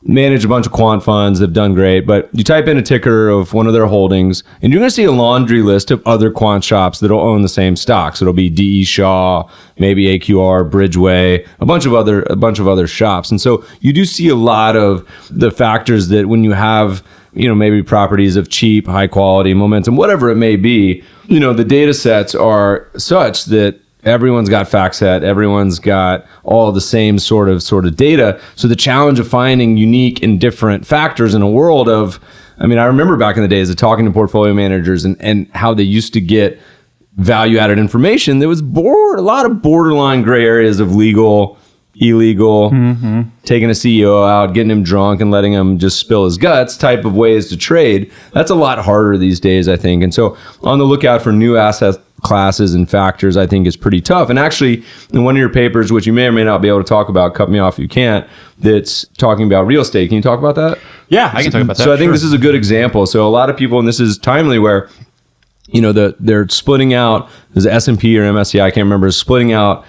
manage a bunch of quant funds, they've done great, but you type in a ticker of one of their holdings, and you're going to see a laundry list of other quant shops that'll own the same stocks. It'll be D.E. Shaw, maybe AQR, Bridgeway, a bunch of other shops. And so you do see a lot of the factors that when you have, maybe properties of cheap, high quality, momentum, whatever it may be, the data sets are such that everyone's got FactSet, everyone's got all the same sort of data. So the challenge of finding unique and different factors in a world of, I remember back in the days of talking to portfolio managers and how they used to get value added information. There was a lot of borderline gray areas of legal, illegal, taking a CEO out, getting him drunk and letting him just spill his guts type of ways to trade. That's a lot harder these days, I think. And so on the lookout for new asset classes and factors, I think is pretty tough. And actually, in one of your papers, which you may or may not be able to talk about, cut me off if you can't, that's talking about real estate. Can you talk about that? Yeah, I can talk about that. So I think this is a good example. So a lot of people, and this is timely, where they're splitting out, there's S&P or MSCI, I can't remember, splitting out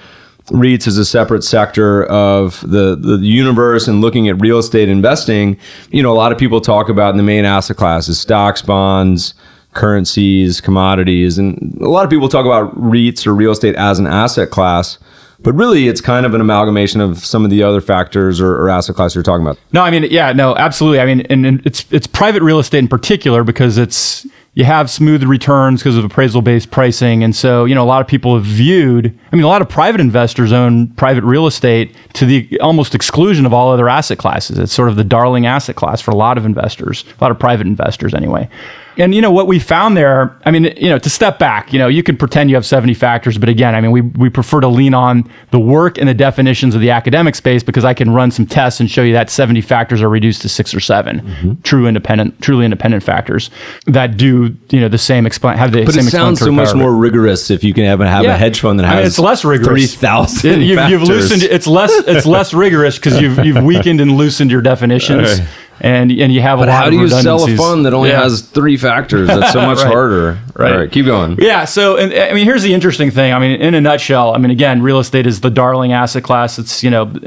REITs as a separate sector of the universe and looking at real estate investing. A lot of people talk about in the main asset classes, stocks, bonds, currencies, commodities, and a lot of people talk about REITs or real estate as an asset class, but really it's kind of an amalgamation of some of the other factors or asset classes you're talking about. No, absolutely. And it's private real estate in particular, because you have smooth returns because of appraisal-based pricing. And so, a lot of people have viewed, a lot of private investors own private real estate to the almost exclusion of all other asset classes. It's sort of the darling asset class for a lot of investors, a lot of private investors anyway. And what we found there, to step back, you could pretend you have 70 factors, but again, we prefer to lean on the work and the definitions of the academic space, because I can run some tests and show you that 70 factors are reduced to 6 or 7 truly independent factors that do, the same have the same. But it sounds so much more rigorous if you can have a hedge fund that has it's less rigorous. 3,000 you've loosened. It's less rigorous because you've weakened and loosened your definitions. And you have a lot of How do you sell a redundancies. fund that only has 3 factors? That's so much harder. Right. All right, keep going. Yeah. So, and I mean, here's the interesting thing. I mean, in a nutshell, I mean, again, real estate is the darling asset class. It's,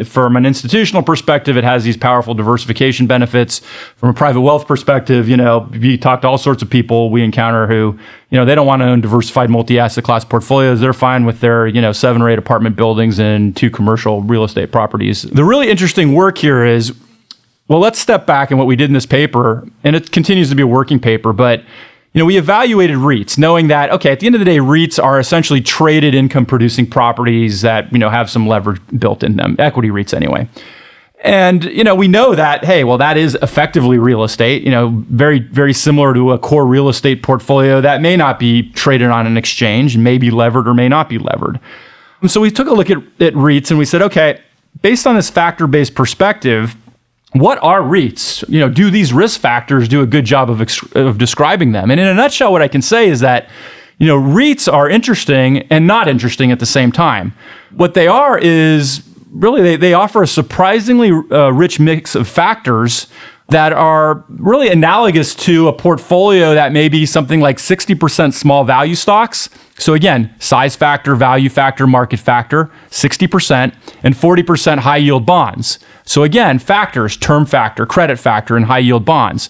from an institutional perspective, it has these powerful diversification benefits. From a private wealth perspective, you talk to all sorts of people we encounter who, they don't want to own diversified multi-asset class portfolios. They're fine with their, 7 or 8 apartment buildings and 2 commercial real estate properties. The really interesting work here is, well, let's step back and what we did in this paper, and it continues to be a working paper, but we evaluated REITs, knowing that, okay, at the end of the day, REITs are essentially traded income-producing properties that, have some leverage built in them, equity REITs anyway. And, we know that, hey, well, that is effectively real estate, very, very similar to a core real estate portfolio that may not be traded on an exchange, may be levered or may not be levered. And so we took a look at REITs and we said, okay, based on this factor-based perspective, what are REITs? Do these risk factors do a good job of describing them? And in a nutshell, what I can say is that, REITs are interesting and not interesting at the same time. What they are is really they offer a surprisingly rich mix of factors that are really analogous to a portfolio that may be something like 60% small value stocks. So again, size factor, value factor, market factor, 60%, and 40% high yield bonds. So again, factors, term factor, credit factor, and high yield bonds.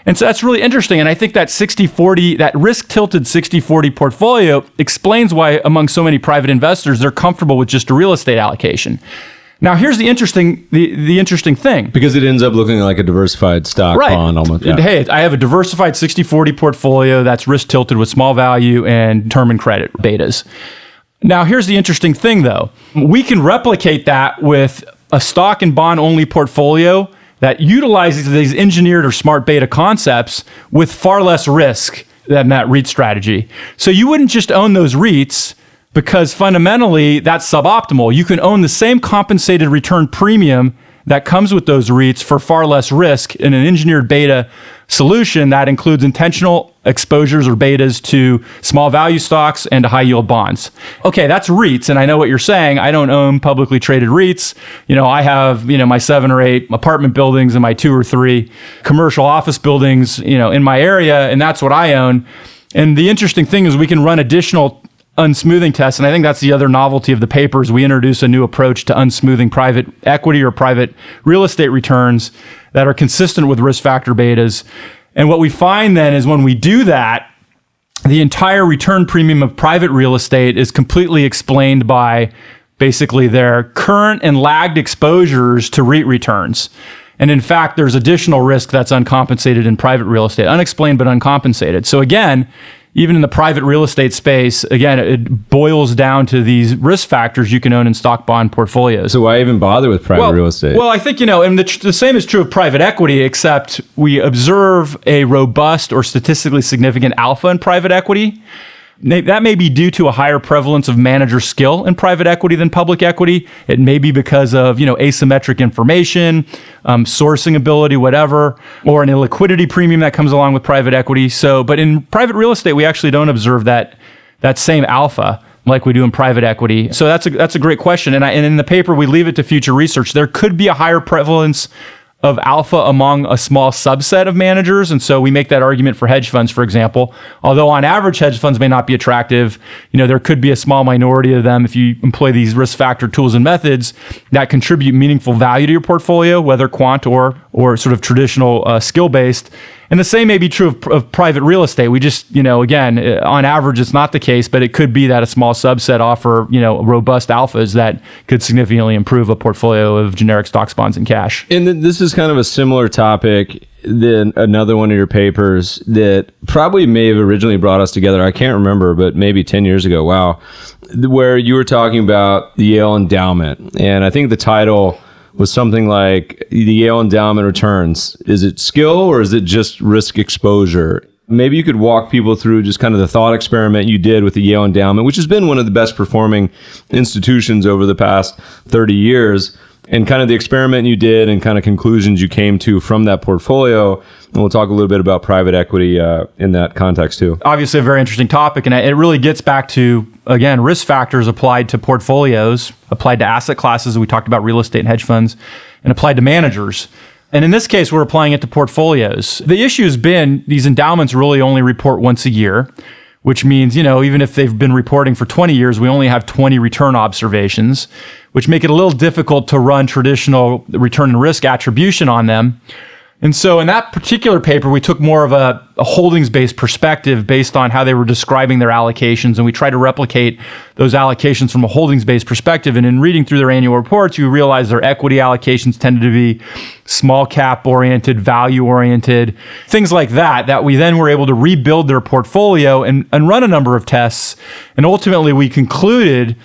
And so that's really interesting. And I think that 60-40, that risk-tilted 60-40 portfolio explains why among so many private investors, they're comfortable with just a real estate allocation. Now, here's the interesting thing. Because it ends up looking like a diversified stock bond almost. Yeah. Hey, I have a diversified 60-40 portfolio that's risk tilted with small value and term and credit betas. Now, here's the interesting thing, though. We can replicate that with a stock and bond only portfolio that utilizes these engineered or smart beta concepts with far less risk than that REIT strategy. So you wouldn't just own those REITs because fundamentally that's suboptimal. You can own the same compensated return premium that comes with those REITs for far less risk in an engineered beta solution that includes intentional exposures or betas to small value stocks and to high yield bonds. Okay, that's REITs. And I know what you're saying. I don't own publicly traded REITs. I have, my 7 or 8 apartment buildings and my 2 or 3 commercial office buildings, in my area. And that's what I own. And the interesting thing is we can run additional unsmoothing tests. And I think that's the other novelty of the paper is we introduce a new approach to unsmoothing private equity or private real estate returns that are consistent with risk factor betas. And what we find then is when we do that, the entire return premium of private real estate is completely explained by basically their current and lagged exposures to REIT returns. And in fact, there's additional risk that's uncompensated in private real estate, unexplained but uncompensated. So again, even in the private real estate space, again, it boils down to these risk factors you can own in stock bond portfolios. So why even bother with private real estate? Well, I think, and the same is true of private equity, except we observe a robust or statistically significant alpha in private equity. That may be due to a higher prevalence of manager skill in private equity than public equity. It may be because of, asymmetric information, sourcing ability, whatever, or an illiquidity premium that comes along with private equity. So, but in private real estate, we actually don't observe that same alpha like we do in private equity. So that's a great question. And in the paper, we leave it to future research. There could be a higher prevalence of alpha among a small subset of managers. And so we make that argument for hedge funds, for example. Although on average, hedge funds may not be attractive, there could be a small minority of them if you employ these risk factor tools and methods that contribute meaningful value to your portfolio, whether quant or sort of traditional skill-based. And the same may be true of private real estate. We just, again, on average, it's not the case, but it could be that a small subset offer, robust alphas that could significantly improve a portfolio of generic stocks, bonds, and cash. And this is kind of a similar topic than another one of your papers that probably may have originally brought us together. I can't remember, but maybe 10 years ago. Wow. Where you were talking about the Yale Endowment. And I think the title was something like the Yale Endowment returns. Is it skill or is it just risk exposure? Maybe you could walk people through just kind of the thought experiment you did with the Yale Endowment, which has been one of the best performing institutions over the past 30 years, and kind of the experiment you did and kind of conclusions you came to from that portfolio. And we'll talk a little bit about private equity in that context too. Obviously a very interesting topic, and it really gets back to, again, risk factors applied to portfolios, applied to asset classes. We talked about real estate and hedge funds, and applied to managers. And in this case, we're applying it to portfolios. The issue has been these endowments really only report once a year, which means, even if they've been reporting for 20 years, we only have 20 return observations, which make it a little difficult to run traditional return and risk attribution on them. And so in that particular paper, we took more of a holdings-based perspective based on how they were describing their allocations, and we tried to replicate those allocations from a holdings-based perspective. And in reading through their annual reports, you realize their equity allocations tended to be small cap-oriented, value-oriented, things like that we then were able to rebuild their portfolio and run a number of tests. And ultimately, we concluded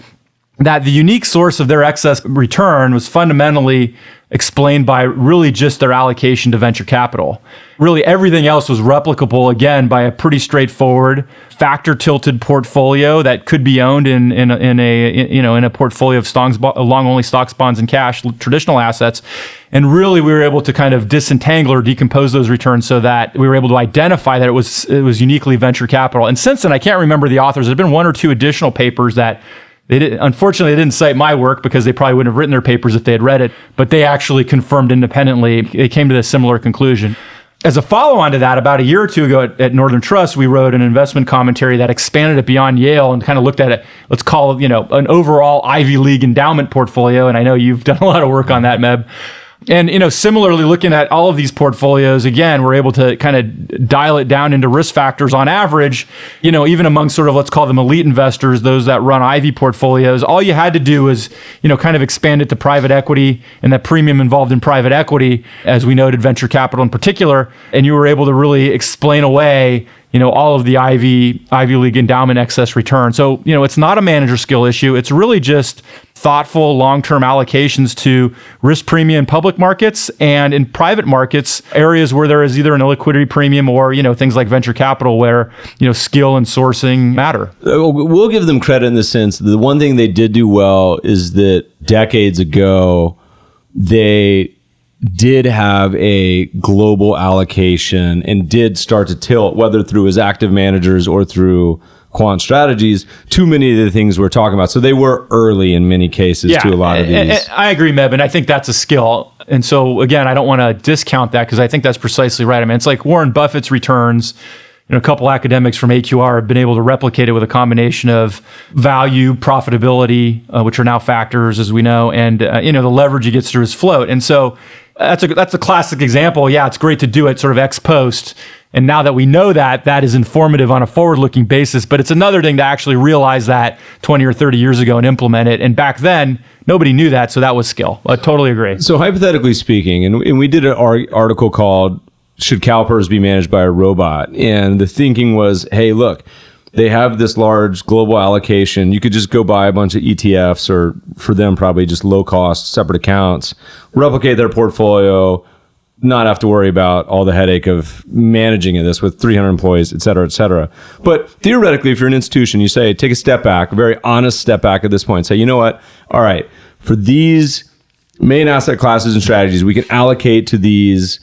that the unique source of their excess return was fundamentally explained by really just their allocation to venture capital. Really, everything else was replicable, again, by a pretty straightforward factor-tilted portfolio that could be owned in a portfolio of long-only stocks, bonds, and cash, traditional assets. And really, we were able to kind of disentangle or decompose those returns so that we were able to identify that it was uniquely venture capital. And since then, I can't remember the authors. There have been one or two additional papers that unfortunately, they didn't cite my work because they probably wouldn't have written their papers if they had read it, but they actually confirmed independently. They came to a similar conclusion. As a follow-on to that, about a year or two ago at Northern Trust, we wrote an investment commentary that expanded it beyond Yale and kind of looked at it, let's call it, an overall Ivy League endowment portfolio. And I know you've done a lot of work on that, Meb. And, similarly, looking at all of these portfolios, again, we're able to kind of dial it down into risk factors on average, even among sort of, let's call them elite investors, those that run Ivy portfolios. All you had to do was, kind of expand it to private equity and that premium involved in private equity, as we noted, venture capital in particular. And you were able to really explain away all of the Ivy League endowment excess return. So, it's not a manager skill issue. It's really just thoughtful long-term allocations to risk premium in public markets and in private markets, areas where there is either an illiquidity premium or, things like venture capital where, skill and sourcing matter. We'll give them credit in the sense that the one thing they did do well is that decades ago, they did have a global allocation and did start to tilt, whether through his active managers or through quant strategies, to many of the things we're talking about. So they were early in many cases to a lot of these. I agree, Meb, and I think that's a skill. And so, again, I don't want to discount that because I think that's precisely right. I mean, it's like Warren Buffett's returns. A couple academics from AQR have been able to replicate it with a combination of value, profitability, which are now factors, as we know, and the leverage he gets through his float. And so that's a classic example. Yeah, it's great to do it sort of ex post. And now that we know that is informative on a forward-looking basis, but it's another thing to actually realize that 20 or 30 years ago and implement it. And back then, nobody knew that, so that was skill. I totally agree. So hypothetically speaking, and we did an article called "Should CalPERS be managed by a robot?" And the thinking was, hey, look, they have this large global allocation. You could just go buy a bunch of ETFs, or for them, probably just low-cost separate accounts, replicate their portfolio, not have to worry about all the headache of managing this with 300 employees, et cetera, et cetera. But theoretically, if you're an institution, you say, take a step back, a very honest step back at this point. Say, you know what? All right, for these main asset classes and strategies, we can allocate to these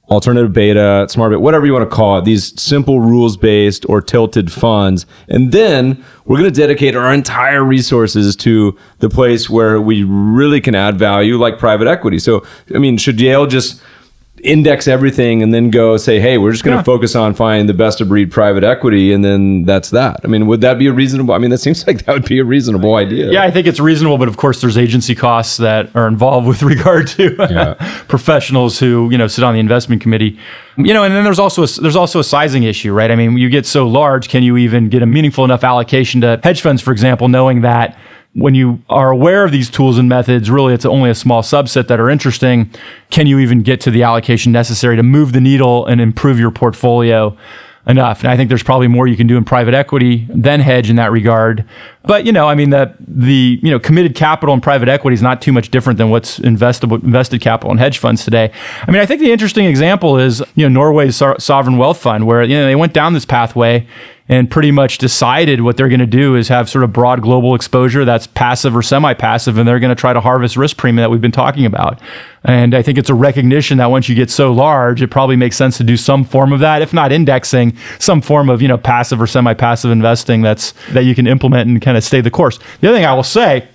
alternative beta, smart beta, whatever you want to call it, these simple rules-based or tilted funds. And then we're going to dedicate our entire resources to the place where we really can add value, like private equity. So, I mean, should Yale just index everything and then go say, hey, we're just going to focus on finding the best of breed private equity, and then that's that? I mean, would that be a reasonable? I mean, that seems like that would be a reasonable idea. Yeah, I think it's reasonable, but of course there's agency costs that are involved with regard to professionals who, sit on the investment committee. And then there's also a sizing issue, right? I mean, you get so large, can you even get a meaningful enough allocation to hedge funds, for example, knowing that when you are aware of these tools and methods, really it's only a small subset that are interesting. Can you even get to the allocation necessary to move the needle and improve your portfolio enough? And I think there's probably more you can do in private equity than hedge in that regard. But, the committed capital in private equity is not too much different than what's invested capital in hedge funds today. I mean, I think the interesting example is, Norway's sovereign wealth fund, where, they went down this pathway and pretty much decided what they're going to do is have sort of broad global exposure that's passive or semi-passive, and they're going to try to harvest risk premium that we've been talking about. And I think it's a recognition that once you get so large, it probably makes sense to do some form of that, if not indexing, some form of, passive or semi-passive investing that you can implement and kind of stay the course. The other thing I will say,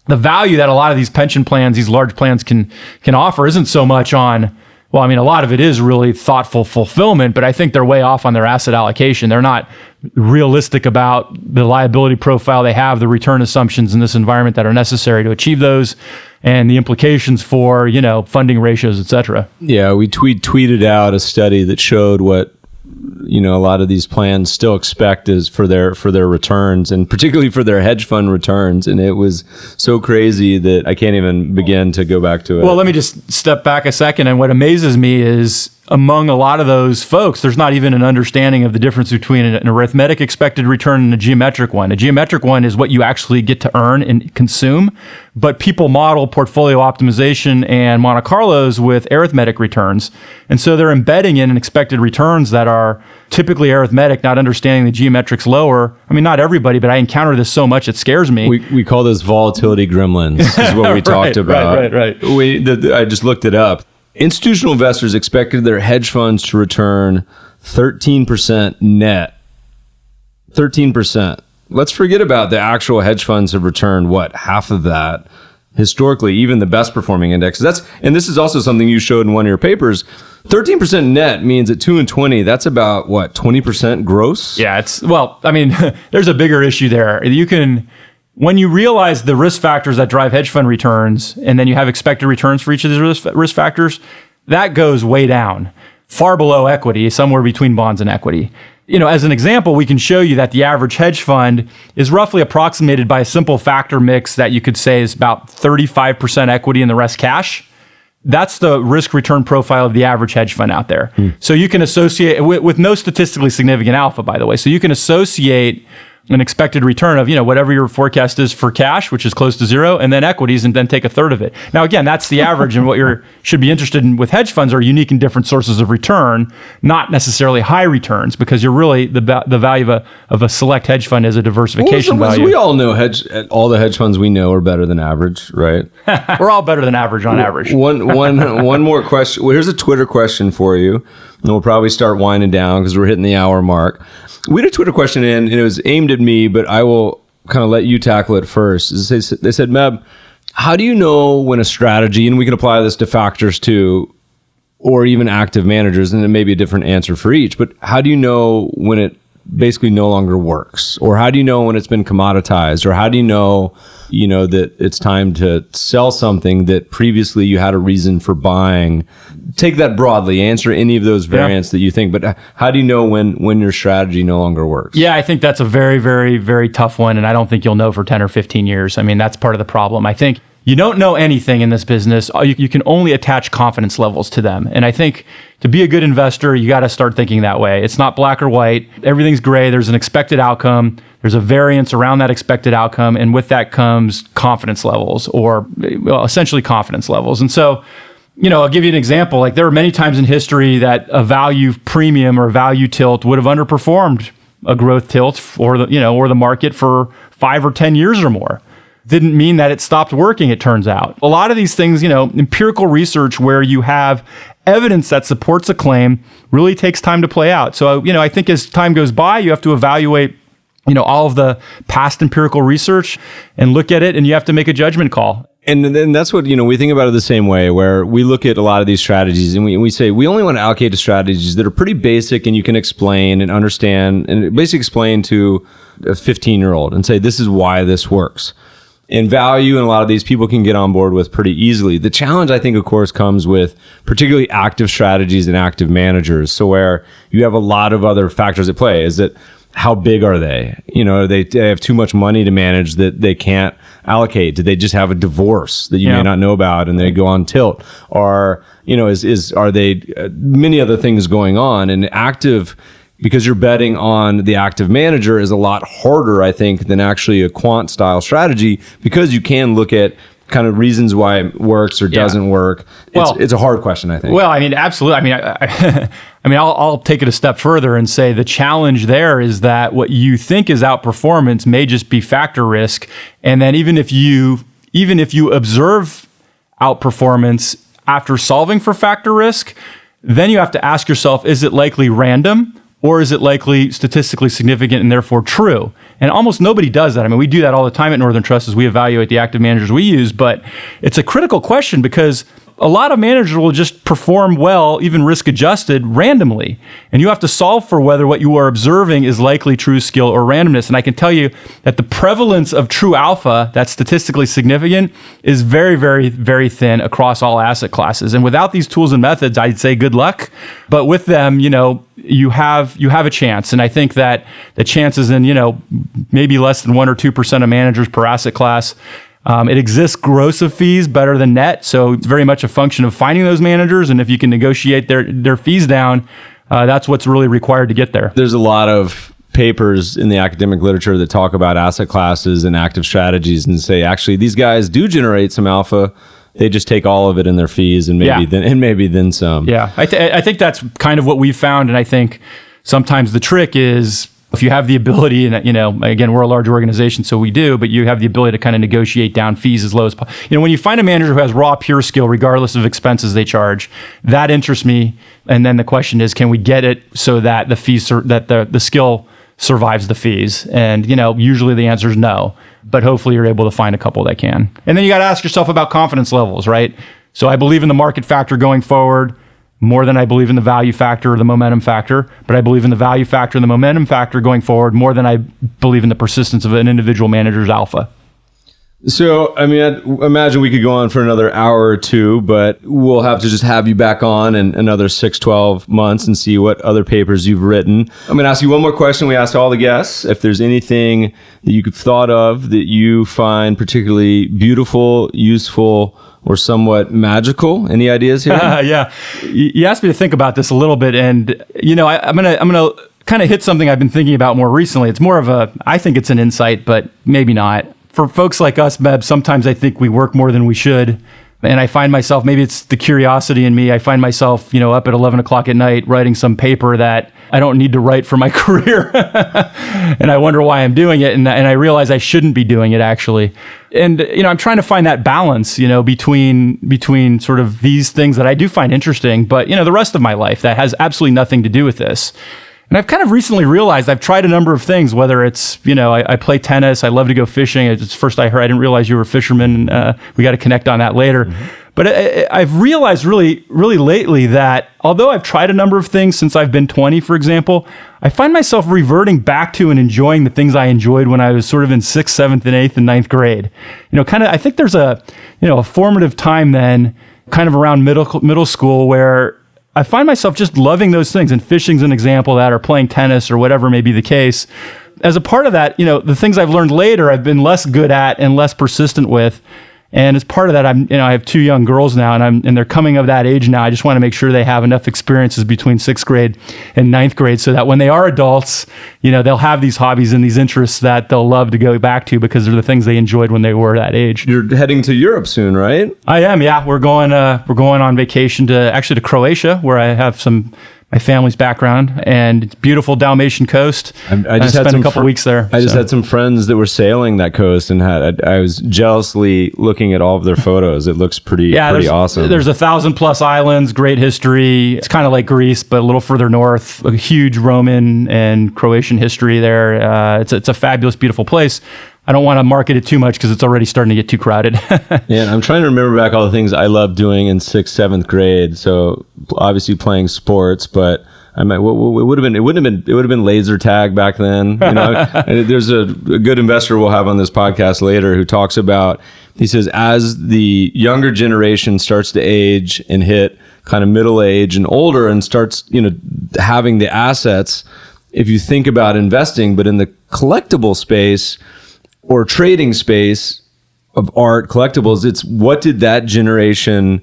the value that a lot of these pension plans, these large plans can offer isn't so much on, well, I mean, a lot of it is really thoughtful fulfillment, but I think they're way off on their asset allocation. They're not realistic about the liability profile they have, the return assumptions in this environment that are necessary to achieve those, and the implications for, funding ratios, et cetera. Yeah, we tweeted out a study that showed what a lot of these plans still expect is for their returns, and particularly for their hedge fund returns. And it was so crazy that I can't even begin to go back to it. Well, let me just step back a second. And what amazes me is among a lot of those folks, there's not even an understanding of the difference between an arithmetic expected return and a geometric one. A geometric one is what you actually get to earn and consume, but people model portfolio optimization and Monte Carlos with arithmetic returns. And so they're embedding in expected returns that are typically arithmetic, not understanding the geometrics lower. I mean, not everybody, but I encounter this so much, it scares me. We call this volatility gremlins, is what we talked about. Right. I just looked it up. Institutional investors expected their hedge funds to return 13% net. 13%. Let's forget about the actual hedge funds have returned, half of that. Historically, even the best performing indexes. And this is also something you showed in one of your papers. 13% net means at 2 and 20, that's about 20% gross? Yeah, there's a bigger issue there. When you realize the risk factors that drive hedge fund returns, and then you have expected returns for each of these risk factors, that goes way down, far below equity, somewhere between bonds and equity. As an example, we can show you that the average hedge fund is roughly approximated by a simple factor mix that you could say is about 35% equity and the rest cash. That's the risk return profile of the average hedge fund out there. So you can associate with no statistically significant alpha, by the way. So you can associate an expected return of, whatever your forecast is for cash, which is close to zero, and then equities, and then take a third of it. Now, again, that's the average, and what you should be interested in with hedge funds are unique and different sources of return, not necessarily high returns, because you're really, the value of a select hedge fund is a diversification value. We all know all the hedge funds we know are better than average, right? We're all better than average on average. One more question. Well, here's a Twitter question for you, and we'll probably start winding down because we're hitting the hour mark. We had a Twitter question in, and it was aimed at me, but I will kind of let you tackle it first. They said, Meb, how do you know when a strategy, and we can apply this to factors too, or even active managers, and it may be a different answer for each, but how do you know when it basically no longer works? Or how do you know when it's been commoditized? Or how do you know, that it's time to sell something that previously you had a reason for buying? Take that broadly, answer any of those variants that you think, but how do you know when your strategy no longer works? Yeah, I think that's a very, very, very tough one, and I don't think you'll know for 10 or 15 years. I mean, that's part of the problem. I think you don't know anything in this business. You can only attach confidence levels to them. And I think to be a good investor, you got to start thinking that way. It's not black or white. Everything's gray. There's an expected outcome. There's a variance around that expected outcome. And with that comes confidence levels, or essentially confidence levels. And so, I'll give you an example. Like, there were many times in history that a value premium or value tilt would have underperformed a growth tilt or the market for 5 or 10 years or more. Didn't mean that it stopped working, it turns out. A lot of these things, empirical research where you have evidence that supports a claim really takes time to play out. So, I think as time goes by, you have to evaluate, all of the past empirical research and look at it, and you have to make a judgment call. And then that's what, we think about it the same way, where we look at a lot of these strategies and we say we only want to allocate to strategies that are pretty basic and you can explain and understand and basically explain to a 15-year-old and say, this is why this works. And value, and a lot of these people can get on board with pretty easily. The challenge, I think, of course, comes with particularly active strategies and active managers. So where you have a lot of other factors at play. Is that how big are they? They have too much money to manage that they can't allocate. Do they just have a divorce that you may not know about and they go on tilt? Or, are they many other things going on? And active, because you're betting on the active manager, is a lot harder, I think, than actually a quant style strategy, because you can look at kind of reasons why it works or doesn't work. It's a hard question, I think. Well, I mean, absolutely. I mean, I'll take it a step further and say the challenge there is that what you think is outperformance may just be factor risk. And then even if you observe outperformance after solving for factor risk, then you have to ask yourself, is it likely random? Or is it likely statistically significant and therefore true? And almost nobody does that. I mean, we do that all the time at Northern Trust as we evaluate the active managers we use, but it's a critical question because a lot of managers will just perform well, even risk adjusted, randomly. And you have to solve for whether what you are observing is likely true skill or randomness. And I can tell you that the prevalence of true alpha that's statistically significant is very, very, very thin across all asset classes. And without these tools and methods, I'd say good luck. But with them, you have a chance. And I think that the chances in, maybe less than 1 or 2% of managers per asset class. It exists gross of fees better than net. So it's very much a function of finding those managers. And if you can negotiate their fees down, that's what's really required to get there. There's a lot of papers in the academic literature that talk about asset classes and active strategies and say, actually, these guys do generate some alpha. They just take all of it in their fees and maybe then some. Yeah, I think that's kind of what we've found. And I think sometimes the trick is, if you have the ability, and again, we're a large organization, so we do, but you have the ability to kind of negotiate down fees as low as possible. When you find a manager who has raw, pure skill, regardless of expenses they charge, that interests me. And then the question is, can we get it so that the fees, that the skill survives the fees? And usually the answer is no, but hopefully you're able to find a couple that can. And then you got to ask yourself about confidence levels, right? So I believe in the market factor going forward more than I believe in the value factor or the momentum factor, but I believe in the value factor and the momentum factor going forward more than I believe in the persistence of an individual manager's alpha. So, I imagine we could go on for another hour or two, but we'll have to just have you back on in another 6-12 months and see what other papers you've written. I'm going to ask you one more question we asked all the guests. If there's anything that you could thought of that you find particularly beautiful, useful, or somewhat magical. Any ideas here? Yeah. You asked me to think about this a little bit, and I'm gonna kind of hit something I've been thinking about more recently. It's more of I think it's an insight, but maybe not. For folks like us, Meb, sometimes I think we work more than we should. And I find myself, maybe it's the curiosity in me, I find myself, up at 11 o'clock at night writing some paper that I don't need to write for my career. And I wonder why I'm doing it. And I realize I shouldn't be doing it, actually. And, I'm trying to find that balance, between sort of these things that I do find interesting, but, the rest of my life that has absolutely nothing to do with this. And I've kind of recently realized I've tried a number of things, whether it's, I play tennis, I love to go fishing. It's first I heard, I didn't realize you were a fisherman. We got to connect on that later. Mm-hmm. But I've realized really, really lately that although I've tried a number of things since I've been 20, for example, I find myself reverting back to and enjoying the things I enjoyed when I was sort of in 6th, 7th, and 8th, and 9th grade. I think there's a formative time then, kind of around middle school, where I find myself just loving those things, and fishing's an example of that, or playing tennis, or whatever may be the case. As a part of that, the things I've learned later, I've been less good at and less persistent with. And as part of that, I have 2 young girls now, and they're coming of that age now. I just want to make sure they have enough experiences between 6th grade and 9th grade, so that when they are adults, they'll have these hobbies and these interests that they'll love to go back to because they're the things they enjoyed when they were that age. You're heading to Europe soon, right? I am. Yeah, we're going on vacation to Croatia, where I have my family's background, and it's beautiful Dalmatian coast. I just spent had a couple weeks there. I just had some friends that were sailing that coast, and I was jealously looking at all of their photos. It looks pretty awesome. There's 1,000+ islands, great history. It's kind of like Greece, but a little further north. A huge Roman and Croatian history there. It's a fabulous, beautiful place. I don't want to market it too much because it's already starting to get too crowded. Yeah, I'm trying to remember back all the things I loved doing in 6th, 7th grade. So obviously playing sports, but it would have been laser tag back then. There's a good investor we'll have on this podcast later who talks about. He says as the younger generation starts to age and hit kind of middle age and older and starts having the assets. If you think about investing, but in the collectible space or trading space of art collectibles, it's what did that generation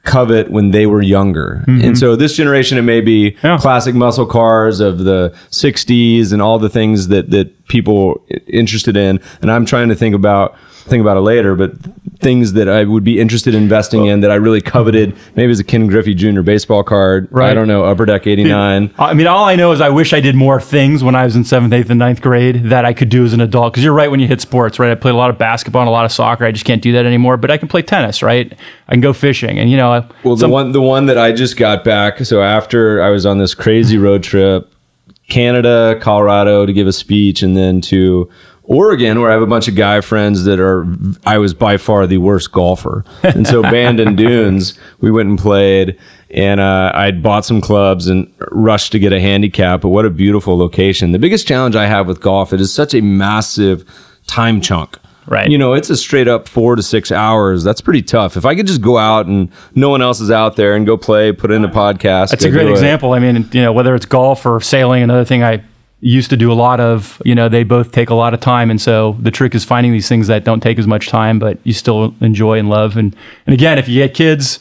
covet when they were younger. Mm-hmm. And so this generation, it may be classic muscle cars of the 60s and all the things that people are interested in. And I'm trying to think about it later, but things that I would be interested in investing in that I really coveted, maybe as a Ken Griffey Jr. baseball card. Right. I don't know, Upper Deck 89. All I know is I wish I did more things when I was in 7th, 8th, and 9th grade that I could do as an adult. Because you're right, when you hit sports, right? I played a lot of basketball and a lot of soccer. I just can't do that anymore. But I can play tennis, right? I can go fishing. And, the one that I just got back, so after I was on this crazy road trip, Canada, Colorado to give a speech, and then to Oregon, where I have a bunch of guy friends I was by far the worst golfer. And so Bandon Dunes, we went and played, and I'd bought some clubs and rushed to get a handicap, but what a beautiful location. The biggest challenge I have with golf, it is such a massive time chunk. Right. It's a straight up 4 to 6 hours. That's pretty tough. If I could just go out and no one else is out there and go play, put in a podcast. That's a great example. I mean, whether it's golf or sailing, another thing I used to do a lot of, they both take a lot of time. And so the trick is finding these things that don't take as much time, but you still enjoy and love. And again, if you get kids,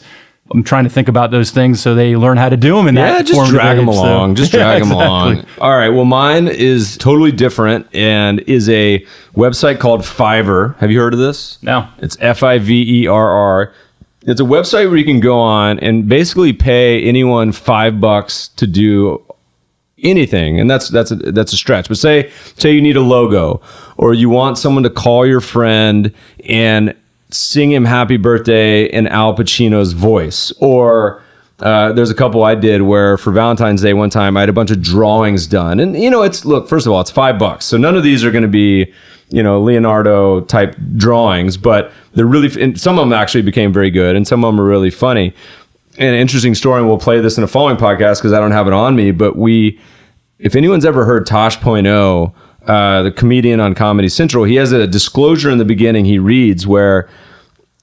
I'm trying to think about those things so they learn how to do them. Just drag them along. Just drag them along. All right. Well, mine is totally different and is a website called Faber. Have you heard of this? No. It's Fiverr. It's a website where you can go on and basically pay anyone $5 to do anything, and that's a stretch. But say you need a logo, or you want someone to call your friend and sing him happy birthday in Al Pacino's voice, or there's a couple I did where for Valentine's Day one time I had a bunch of drawings done, and first of all, it's $5, so none of these are going to be Leonardo type drawings, but they're really, and some of them actually became very good, and some of them are really funny. And an interesting story, and we'll play this in a following podcast because I don't have it on me, but if anyone's ever heard Tosh Point Oh, the comedian on Comedy Central, he has a disclosure in the beginning he reads where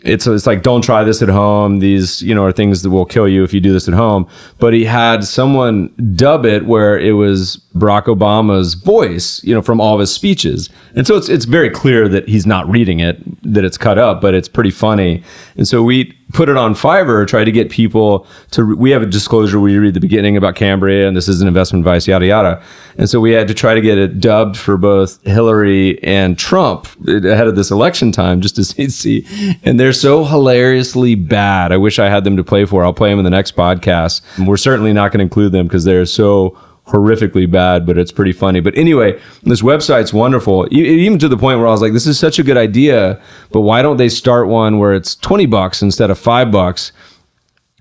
it's like, don't try this at home. These, are things that will kill you if you do this at home. But he had someone dub it where it was Barack Obama's voice, from all of his speeches. And so it's very clear that he's not reading it, that it's cut up, but it's pretty funny. And so we put it on Fiverr, try to get people we have a disclosure where you read the beginning about Cambria and this is an investment advice, yada, yada. And so we had to try to get it dubbed for both Hillary and Trump ahead of this election time just to see. And they're so hilariously bad. I wish I had them to play for. I'll play them in the next podcast. We're certainly not going to include them because they're so horrifically bad, but it's pretty funny. But anyway, this website's wonderful, even to the point where I was like, this is such a good idea, but why don't they start one where it's $20 instead of $5?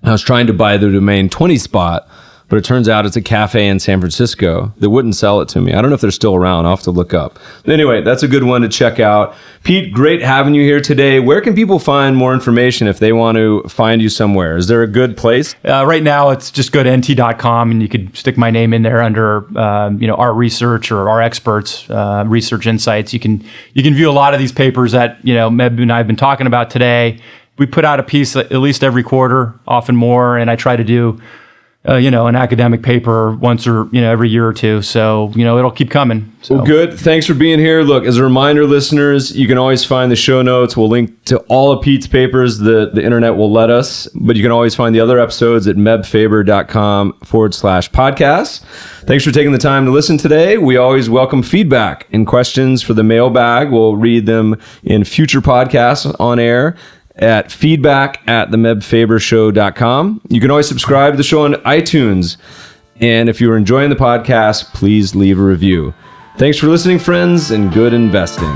I was trying to buy the domain 20 spot, but it turns out it's a cafe in San Francisco that wouldn't sell it to me. I don't know if they're still around. I'll have to look up. But anyway, that's a good one to check out. Pete, great having you here today. Where can people find more information if they want to find you somewhere? Is there a good place? Right now, it's just go to nt.com and you could stick my name in there under our research or our experts, research insights. You can view a lot of these papers that Meb and I have been talking about today. We put out a piece at least every quarter, often more, and I try to do an academic paper once or, every year or two. So, it'll keep coming. So. Well, good. Thanks for being here. Look, as a reminder, listeners, you can always find the show notes. We'll link to all of Pete's papers that the internet will let us, but you can always find the other episodes at mebfaber.com/podcast. Thanks for taking the time to listen today. We always welcome feedback and questions for the mailbag. We'll read them in future podcasts on air at feedback@themebfabershow.com. You can always subscribe to the show on iTunes. And if you're enjoying the podcast, please leave a review. Thanks for listening, friends, and good investing.